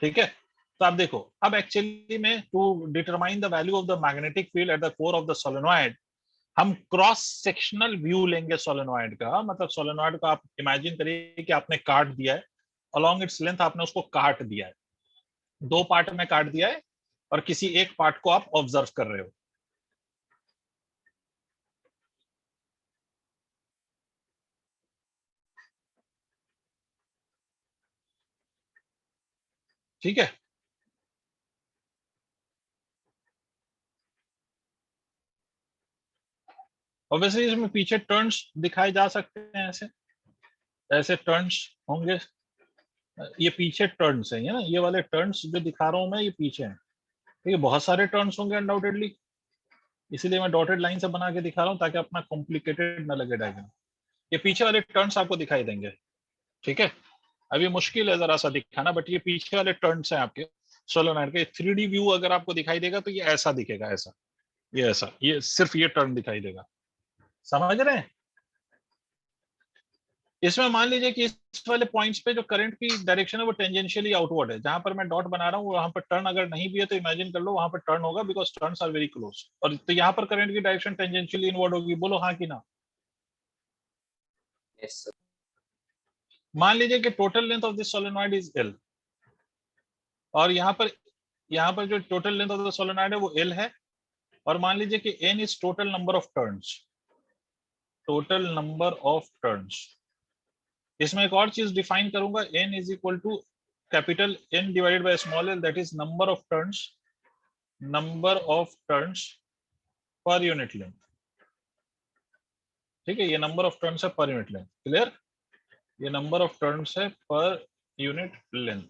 ठीक है, तो आप देखो अब एक्चुअली में to determine the value of the magnetic field at the core of the solenoid, हम क्रॉस सेक्शनल व्यू लेंगे सोलेनॉइड का। मतलब सोलेनॉइड को आप इमेजिन करिए कि आपने काट दिया है, अलोंग इट्स लेंथ आपने उसको काट दिया है, 2 पार्ट में काट दिया है और किसी एक पार्ट को आप ऑब्जर्व कर रहे हो। ठीक है, ऑब्वियसली इसमें पीछे टर्न्स दिखाए जा सकते हैं, ऐसे ऐसे टर्न्स होंगे। ये पीछे टर्न्स है ना, ये वाले टर्न्स जो दिखा रहा हूं मैं, ये पीछे हैं। ठीक है, बहुत सारे टर्न्स होंगे अनडाउटेडली, इसीलिए मैं डॉटेड लाइन से बना के दिखा रहा हूँ ताकि अपना कॉम्प्लिकेटेड ना लगे डायग्राम। ये पीछे वाले टर्न्स आपको दिखाई देंगे। ठीक है, अब ये मुश्किल है जरा सा दिखाना, बट ये पीछे वाले टर्न्स हैं आपके सोलेनॉइड के। 3D व्यू अगर आपको दिखाई देगा तो ये ऐसा दिखेगा, ऐसा, ये ऐसा, ये सिर्फ ये टर्न दिखाई देगा। समझ रहे हैं? इसमें मान लीजिए कि इस वाले पॉइंट्स पे जो करंट की डायरेक्शन है वो टेंजेंशियली आउटवर्ड है। जहां पर मैं डॉट बना रहा हूँ वहां पर टर्न अगर नहीं भी है तो इमेजिन कर लो वहां पर टर्न होगा, because turns are very close. और तो यहाँ पर करंट की डायरेक्शन टेंजेंशियली इनवर्ड होगी। बोलो हाँ कि ना। yes sir. मान लीजिए कि total length of this solenoid is L, और यहाँ पर जो total length of the solenoid है वो एल है, और मान लीजिए कि N is total number of turns, total number of turns. इसमें एक और चीज डिफाइन करूंगा, n is equal to capital N divided by small l, that is number of turns per unit length. ठीक है, ये नंबर ऑफ टर्न्स है पर यूनिट लेंथ। क्लियर? ये नंबर ऑफ टर्न्स है पर यूनिट लेंथ।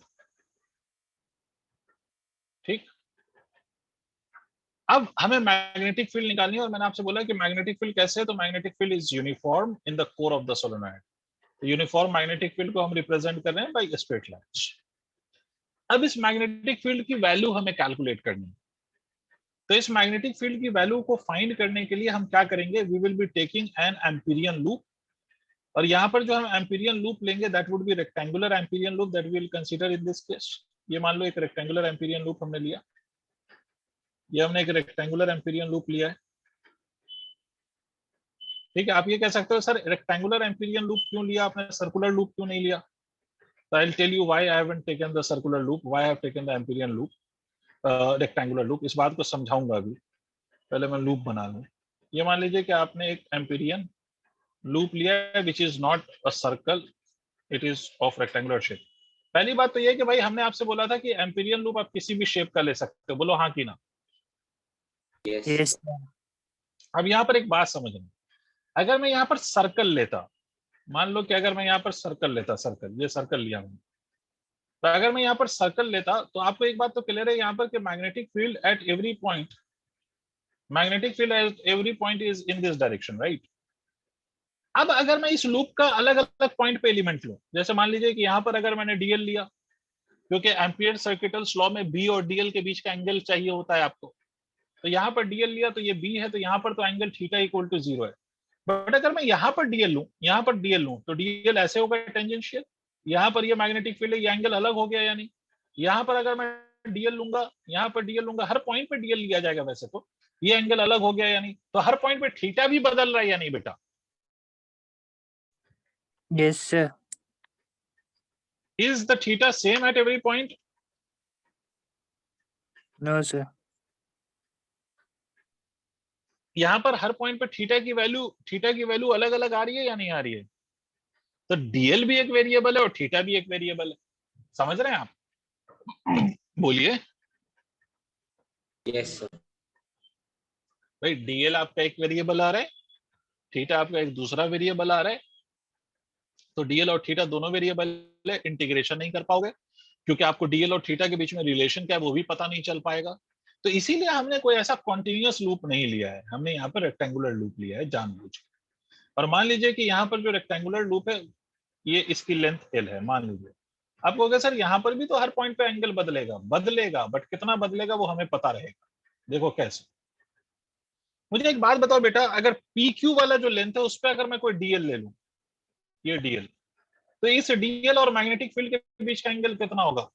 ठीक, अब हमें मैग्नेटिक फील्ड निकालनी है, और मैंने आपसे बोला कि मैग्नेटिक फील्ड कैसे है, तो magnetic field is uniform in the core of the solenoid. Uniform magnetic field को हम रिप्रेजेंट कर रहे हैं बाय स्ट्रेट लाइन्स। अब इस मैग्नेटिक फील्ड की वैल्यू हमें कैलकुलेट करनी है। तो इस मैग्नेटिक फील्ड की वैल्यू को फाइंड करने के लिए हम क्या करेंगे, we will be taking an Amperian loop. और यहाँ पर जो हम एम्पीरियन लूप लेंगे that would be rectangular Amperian loop that we will consider in this case. ये मान लो एक रेक्टेंगुलर एम्पीरियन लूप हमने लिया, ये हमने एक रेक्टेंगुलर एम्पीरियन लूप लिया है। ठीक है, आप ये कह सकते हो सर रेक्टेंगुलर एम्पीरियन लूप क्यों लिया आपने, सर्कुलर लूप क्यों नहीं लिया? तो I will tell you why I haven't taken the circular loop, why I have taken the Amperian loop, rectangular loop. इस बात को समझाऊंगा अभी, पहले मैं लूप बना लूं। ये मान लीजिए कि आपने एक एम्पीरियन लूप लिया है which is not a circle, it is of rectangular shape. पहली बात तो ये कि भाई हमने आपसे बोला था कि एम्पीरियन लूप आप किसी भी शेप का ले सकते हो। बोलो हाँ कि ना। yes yes sir. sir. अब यहाँ पर एक बात समझना, अगर मैं यहाँ पर सर्कल लेता, मान लो कि अगर मैं यहाँ पर सर्कल लेता, सर्कल, ये सर्कल लिया मैंने, तो अगर मैं यहाँ पर सर्कल लेता तो आपको एक बात तो क्लियर है यहाँ पर कि magnetic field eight every point, magnetic field eight every point is in this direction, right? अब अगर मैं इस लूप का अलग अलग पॉइंट पे एलिमेंट लूं, जैसे मान लीजिए कि यहाँ पर अगर मैंने डीएल लिया, क्योंकि एम्पियर सर्किटल लॉ में बी और डीएल के बीच का एंगल चाहिए होता है आपको, तो यहाँ पर डीएल लिया तो ये बी है, तो यहाँ पर तो एंगल थीटा इक्वल टू 0 है। बट अगर मैं यहाँ पर डीएल लूं, यहाँ पर डीएल लूं, तो डीएल ऐसे होगा टेंजेंशियल, यहाँ पर ये मैग्नेटिक फील्ड है, ये एंगल अलग हो गया, यानी यहाँ पर अगर मैं डीएल लूंगा, यहाँ पर डीएल लूंगा, हर पॉइंट पे डीएल लिया जाएगा वैसे तो, ये एंगल अलग हो गया, यानी तो हर पॉइंट पे थीटा भी बदल रहा है या नहीं बेटा? yes sir. Is the theta same at every point? no sir. यहाँ पर हर पॉइंट पे थीटा की वैल्यू अलग अलग आ रही है या नहीं आ रही है? तो डीएल भी एक वेरिएबल है और थीटा भी एक वेरिएबल है। समझ रहे हैं आप? बोलिए yes sir. भाई, डीएल आपका एक वेरिएबल आ रहा है, थीटा आपका एक दूसरा वेरिएबल आ रहा है, तो डीएल और थीटा दोनों वेरिएबल है, इंटीग्रेशन नहीं कर पाओगे क्योंकि आपको डीएल और थीटा के बीच में रिलेशन क्या है वो भी पता नहीं चल पाएगा। तो इसीलिए हमने कोई ऐसा कॉन्टिन्यूअस लूप नहीं लिया है, हमने यहाँ पर रेक्टेंगुलर लूप लिया है जानबूझ के। और मान लीजिए कि यहाँ पर जो रेक्टेंगुलर लूप है ये इसकी लेंथ एल है, मान लीजिए। आप कहोगे सर यहाँ पर भी तो हर पॉइंट पे एंगल बदलेगा, बट कितना बदलेगा वो हमें पता रहेगा। देखो कैसे, मुझे एक बात बताओ बेटा, अगर पी क्यू वाला जो लेंथ है उस पर अगर मैं कोई डीएल ले लूं, ये डीएल, तो इस डीएल और मैग्नेटिक फील्ड के बीच का एंगल कितना होगा?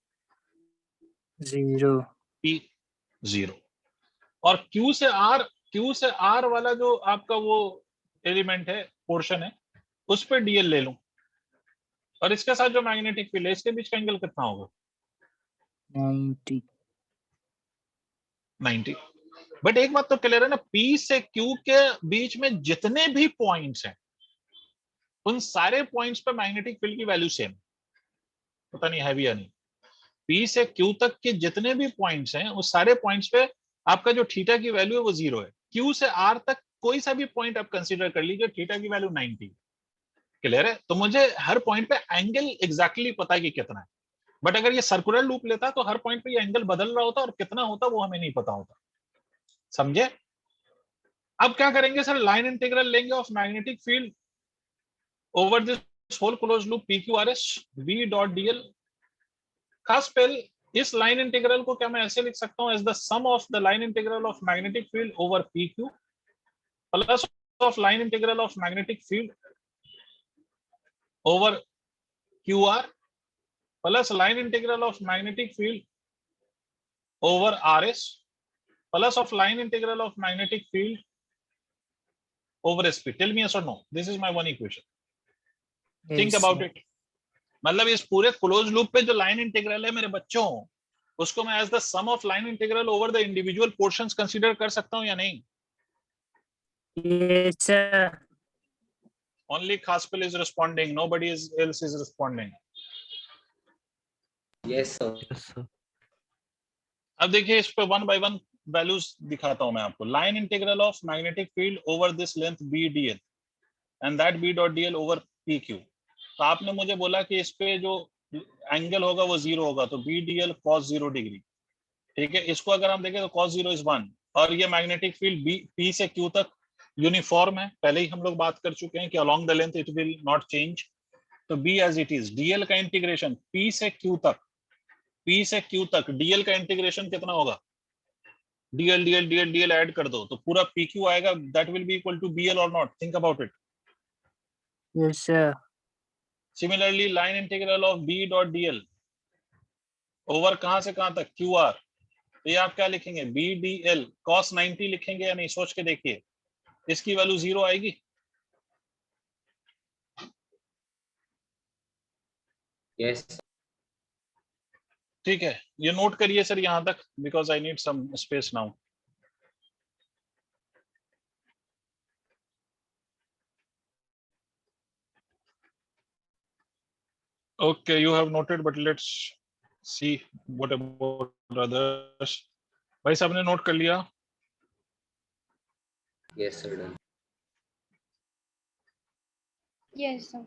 0। पी 0। और क्यू से आर वाला जो आपका वो एलिमेंट है, पोर्शन है, उस पर डीएल ले लूं और इसके साथ जो मैग्नेटिक फील्ड है इसके बीच का एंगल कितना होगा? 90। बट एक बात तो क्लियर है ना, पी से क्यू के बीच में जितने भी पॉइंट्स हैं उन सारे पॉइंट्स पे मैग्नेटिक फील्ड की वैल्यू सेम, पता नहीं है भी या नहीं। पी से क्यू तक के जितने भी पॉइंट्स हैं उस सारे पॉइंट्स पे आपका जो थीटा की वैल्यू है वो 0 है। क्यू से आर तक कोई सा भी पॉइंट आप कंसीडर कर लीजिए, थीटा की वैल्यू 90। क्लियर है? तो मुझे हर पॉइंट पे एंगल एग्जैक्टली पता है कि कितना है। बट अगर ये सर्कुलर लूप लेता तो हर पॉइंट पे ये एंगल बदल रहा होता और कितना होता वो हमें नहीं पता होता। समझे? अब क्या करेंगे सर, लाइन इंटीग्रल लेंगे of magnetic field over this whole close loop P Q R S B dot dl. खास पहले इस लाइन इंटीग्रल को क्या मैं ऐसे लिख सकता हूं, as the sum of the line integral of magnetic field over P Q plus of line integral of magnetic field over Q R plus line integral of magnetic field over R S plus of line integral of magnetic field over SP. Tell me yes or no. This is my one equation. Think Yes, about sir. it. मतलब इस पूरे close loop पे जो line integral है मेरे बच्चों, उसको मैं as the sum of line integral over the individual portions consider कर सकता हूं या नहीं? Yes, sir. Only Khaspel is responding. Nobody else is responding. Yes, sir. Yes, sir. अब देखिए इस पे वन बाय वन वैल्यूज दिखाता हूं मैं आपको। Line integral of magnetic field over this length B dl and that B dot DL over P Q. तो आपने मुझे बोला कि इस पे जो एंगल होगा वो 0 होगा, तो बी डीएल कॉस 0 डिग्री। ठीक है, इसको अगर हम देखें तो cos 0 is 1 और ये मैग्नेटिक फील्ड बी पी से क्यू तक यूनिफॉर्म है। पहले ही हम लोग बात कर चुके हैं कि along the length it will not change. तो B as it is. DL का इंटीग्रेशन पी से क्यू तक डीएल का इंटीग्रेशन कितना होगा? DL DL DL DL add कर दो तो पूरा पी क्यू आएगा, that will be equal to BL और not. Think about it. Yes, sir. Similarly line integral of B dot DL over कहां से कहां तक? Q R. तो ये आप क्या लिखेंगे? बी डी एल कॉस 90 लिखेंगे या नहीं? सोच के देखिए, इसकी वैल्यू 0 आएगी। Yes. ठीक है, ये नोट करिए सर यहां तक, because I need some space now. Okay, you have noted, but let's see what about others. भाई साहब ने नोट कर लिया? Yes, sir. Done. Yes, sir.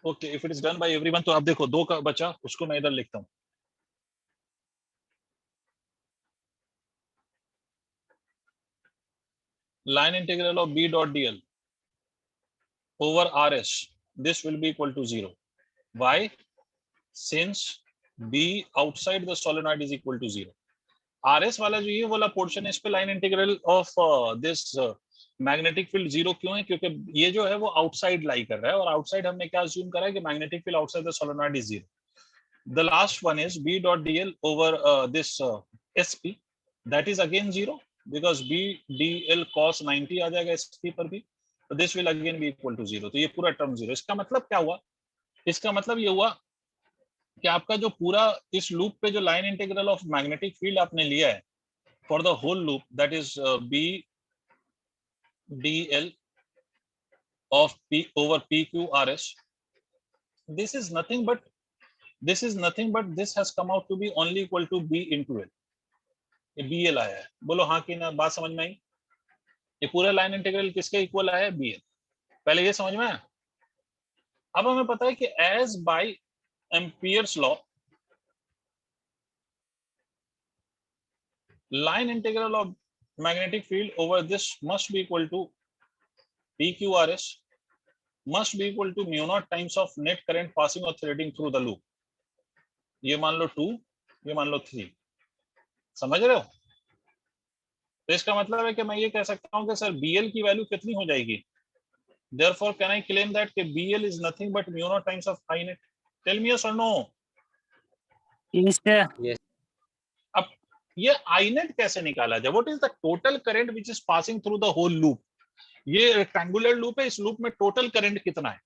Okay, if it is done by everyone, तो आप देखो 2 का बचा, उसको मैं इधर लिखता हूँ। Line integral of B dot DL over RS, this will be equal to 0. Why? Since B outside the solenoid is equal to 0. RS वाला जो ये वाला पोर्शन है, इस पे line integral of this magnetic field 0 क्यों है? क्योंकि ये जो है वो आउटसाइड लाई कर रहा है और आउटसाइड हमने क्या अज्यूम करा है कि magnetic field outside the solenoid is 0. The last one is B dot DL over this SP, that is again 0 because B DL cos 90 आ जाएगा SP पर भी, तो this will again be equal to 0. तो ये पूरा टर्म 0। इसका मतलब क्या हुआ? इसका मतलब ये हुआ कि आपका जो पूरा इस लूप पे जो line integral of magnetic field आपने लिया है for the whole loop, that is B DL of P over P Q R S, this is nothing but this has come out to be only equal to b into l. ये bl आया है। बोलो हाँ कि ना? बात समझ में आई? ये पूरा लाइन इंटीग्रल किसके इक्वल आया है? bl। पहले ये समझ में आया? अब हमें पता है कि as by Ampere's law, line integral of magnetic field over this must be equal to PQRS must be equal to mu naught times of net current passing or threading through the loop. ये मान लो 2, ये मान लो 3, समझ रहे हो? तो इसका मतलब है कि मैं ये कह सकता हूं कि सर BL की वैल्यू कितनी हो जाएगी? Therefore can I claim that कि BL is nothing but mu naught times of I net? Tell me yes or no. Yes, sir. Yes. अब ये I net कैसे निकाला जाए? What is the total current which is passing through the whole loop? ये rectangular loop है, इस loop में total current कितना है?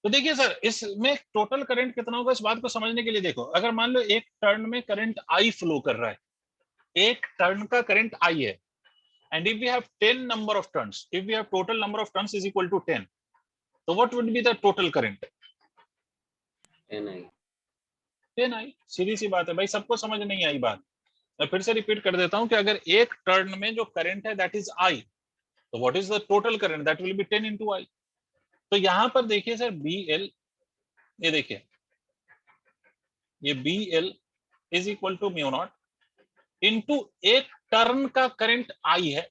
तो देखिए सर, इसमें टोटल करंट कितना होगा इस बात को समझने के लिए देखो, अगर मान लो एक टर्न में करंट I फ्लो कर रहा है, एक टर्न का करंट I है, and if we have 10 number of turns, if we have total number of turns is equal to 10, तो what would be the total current? 10I। सीधी सी बात है भाई, सबको समझ नहीं आई बात? मैं फिर से रिपीट कर देता हूं कि अगर एक टर्न में जो करंट है दैट इज I, तो what is the total current? That will B 10 into I। तो यहां पर देखिए सर BL, ये देखिए ये BL is equal to mu not into एक टर्न का करंट I है,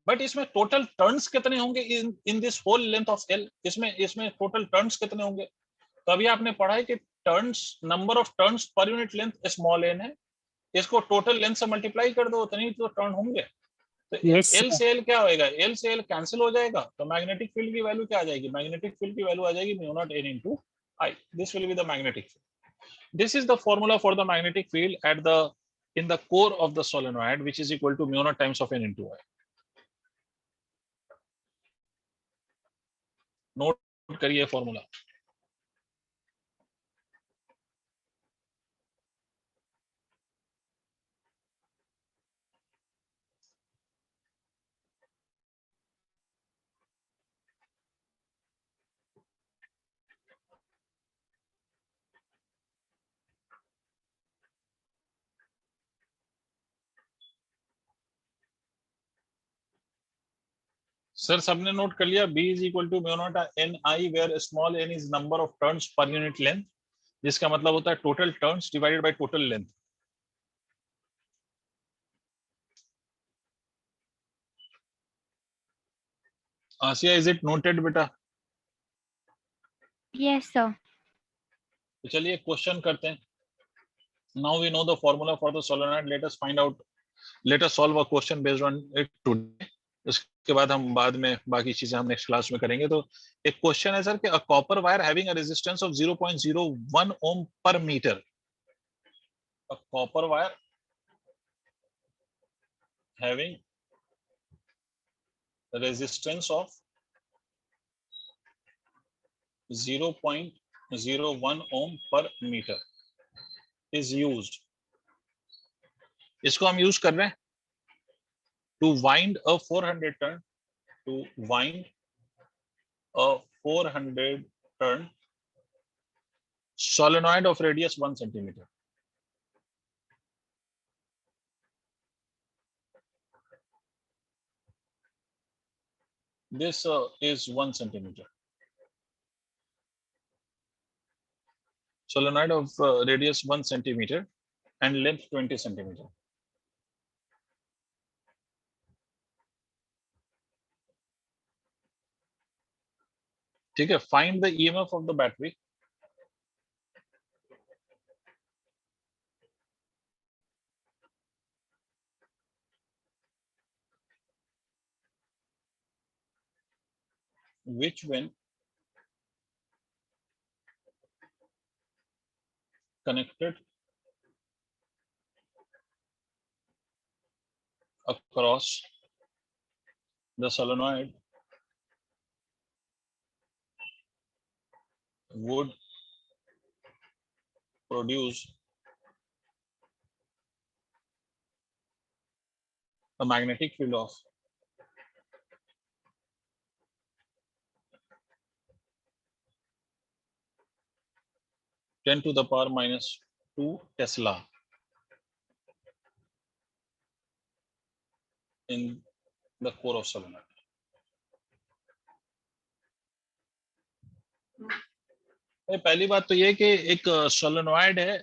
बट इसमें टोटल टर्न्स कितने होंगे in this whole length of L? इसमें टोटल टर्न्स कितने होंगे? तो अभी आपने पढ़ा है कि turns, number of turns per unit length small n है, इसको टोटल लेंथ से मल्टीप्लाई कर दो, उतने ही तो टर्न होंगे। तो Yes, L sir. से L क्या होएगा? L से L कैंसिल हो जाएगा, तो मैग्नेटिक फील्ड की वैल्यू क्या आ जाएगी? मैग्नेटिक फील्ड की वैल्यू आ जाएगी mu not n into I। This will be the magnetic field. This is the formula for the magnetic field at the in the core of the solenoid, which is equal to mu naught times of n into I. Note करिए formula. Sir सबने note कर लिया? B is equal to mu naught n I where small n is number of turns per unit length, जिसका मतलब होता है total turns divided by total length. Asiya, is it noted बेटा? Yes, sir. तो चलिए क्वेश्चन करते हैं। Now we know the formula for the solenoid, let us find out, let us solve a question based on it today. उसके बाद हम बाद में बाकी चीजें हम नेक्स्ट क्लास में करेंगे। तो एक क्वेश्चन है सर कि a copper wire having a resistance of 0.01 ohm per metre, a copper wire having resistance of 0.01 ohm per meter is used। इसको हम यूज कर रहे हैं to wind a 400 turn, to wind a 400 turn solenoid of radius 1 centimeter। This is 1 centimeter. Solenoid of radius 1 centimeter and length 20 centimeter। ठीक है, find the EMF of the battery। which when connected across the solenoid would produce a magnetic field of 10 to the power minus 2 Tesla in the core of solenoid। पहली बात तो ये कि एक solenoid है,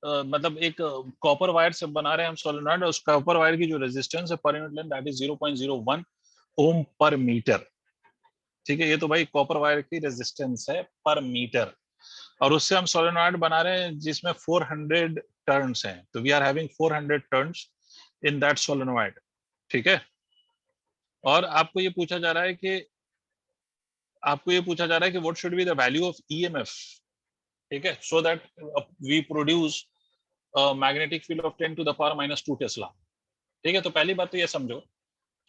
मतलब एक कॉपर वायर से बना रहे हैं हम सोलेनॉइड, उस कॉपर वायर की जो रेजिस्टेंस है पर unit length that is 0.01 ohm per metre. ठीक है, ये तो भाई कॉपर वायर की रेजिस्टेंस है पर मीटर, और उससे हम सोलेनॉइड बना रहे हैं जिसमें 400 टर्न्स हैं, तो we are having 400 turns in that solenoid. ठीक है, और आपको ये पूछा जा रहा है कि what should be the value of EMF. ठीक है, so that we produce magnetic field of 10 to the power -2 tesla. ठीक है, तो पहली बात तो ये समझो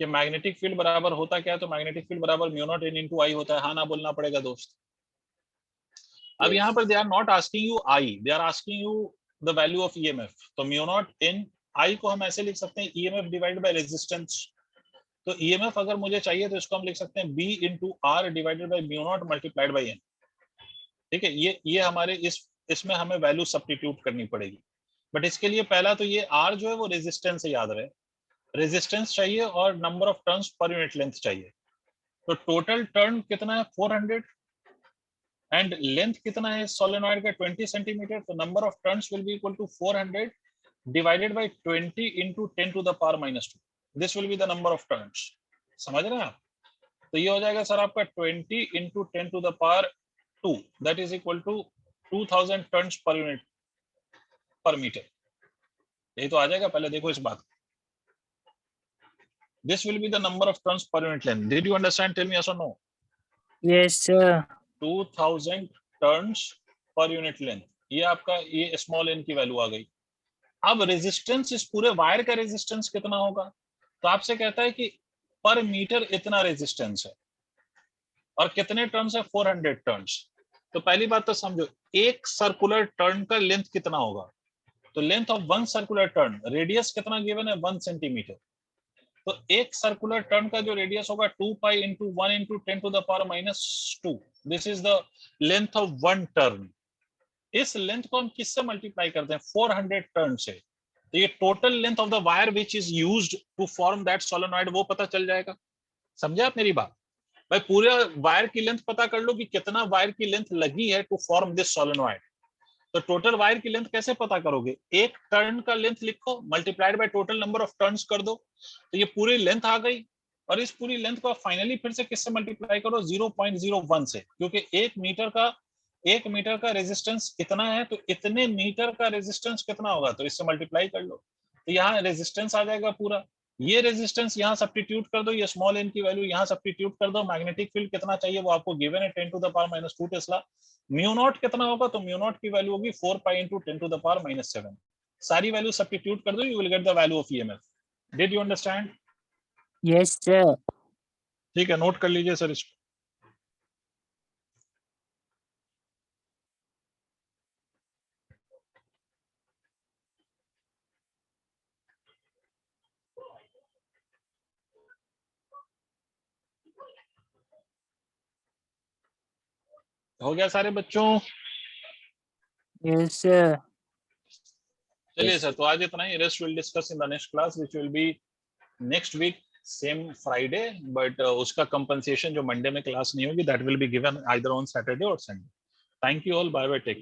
कि मैग्नेटिक फील्ड बराबर होता क्या है, तो मैग्नेटिक फील्ड बराबर mu not n into I होता है। हाँ ना बोलना पड़ेगा दोस्त। अब यहाँ पर they are not asking you I, they are asking you the value of EMF. तो म्यू नॉट n I को हम ऐसे लिख सकते हैं ईएमएफ डिवाइडेड बाय रेजिस्टेंस। तो ईएमएफ अगर मुझे चाहिए तो इसको हम लिख सकते हैं B into R divided by mu not multiplied bye n। ठीक है, ये हमारे इसमें हमें वैल्यू सब्स्टिट्यूट करनी पड़ेगी, बट इसके लिए पहला तो ये R जो है वो रेजिस्टेंस से याद रहे, रेजिस्टेंस चाहिए और number of turns per unit length चाहिए। तो टोटल टर्न कितना है 400 एंड लेंथ कितना है सोलेनॉइड का 20 सेंटीमीटर, तो number of turns will be equal to 400 divided by 20 into 10 to the power -2। This will be the number of turns. समझ रहे हैं आप? तो ये हो जाएगा सर आपका 20 into 10 to the power 2 that is equal to 2000 turns per unit per metre. यही तो आ जाएगा। पहले देखो इस बात, this will be the number of turns per unit length. Did you understand? Tell me yes or no. Yes, sir. 2000 turns per unit length, ये आपका ये स्मॉल n की वैल्यू आ गई। अब रेजिस्टेंस, इस पूरे वायर का रेजिस्टेंस कितना होगा, तो आपसे कहता है कि पर मीटर इतना रेजिस्टेंस है और कितने टर्न्स है 400 टर्न्स। तो पहली बात तो समझो एक सर्कुलर टर्न का लेंथ कितना होगा, तो length of one circular turn, radius कितना गिवन है 1 सेंटीमीटर, तो एक सर्कुलर टर्न का जो रेडियस होगा 2 पाई into 1 into 10 to the power -2। This is the length of one turn. इस लेंथ को हम किससे मल्टीप्लाई करते हैं 400 टर्न से, तो ये total length of the wire which is used to form that solenoid वो पता चल जाएगा। समझे आप मेरी बात? भाई पूरे वायर की लेंथ पता कर लो कि कितना वायर की लेंथ लगी है टू फॉर्म दिस सोलेनॉइड। तो टोटल वायर की लेंथ कैसे पता करोगे, एक टर्न का लेंथ लिखो multiplied by total number of turns कर दो, तो ये पूरी लेंथ आ गई। और इस पूरी लेंथ को फाइनली फिर से किससे मल्टीप्लाई करो 0.01 से, क्योंकि एक मीटर का रेजिस्टेंस इतना है, तो इतने मीटर का रेजिस्टेंस कितना होगा, तो इससे मल्टीप्लाई कर लो, तो यहाँ रेजिस्टेंस आ जाएगा पूरा। ये रेजिस्टेंस यहाँ सब्स्टिट्यूट कर दो, ये स्मॉल n की वैल्यू यहाँ सब्स्टिट्यूट कर दो। मैग्नेटिक फील्ड कितना चाहिए वो आपको गिवन है 10 to the power -2 Tesla. Mu naught कितना होगा, तो म्यू नॉट की वैल्यू होगी 4 पाई into 10 to the power -7। सारी वैल्यू सब्स्टिट्यूट कर दो, you will gate the value of EMF. Did you understand? Yes, sir. ठीक है, नोट कर लीजिए सर इसको। हो गया सारे बच्चों? Yes, sir. चलिए सर, तो आज इतना ही। Rest will discuss in the next class which will be next week same Friday, but उसका कंपनसेशन जो मंडे में क्लास नहीं होगी that will be given either on Saturday और Sunday. Thank you all, bye bye, take care.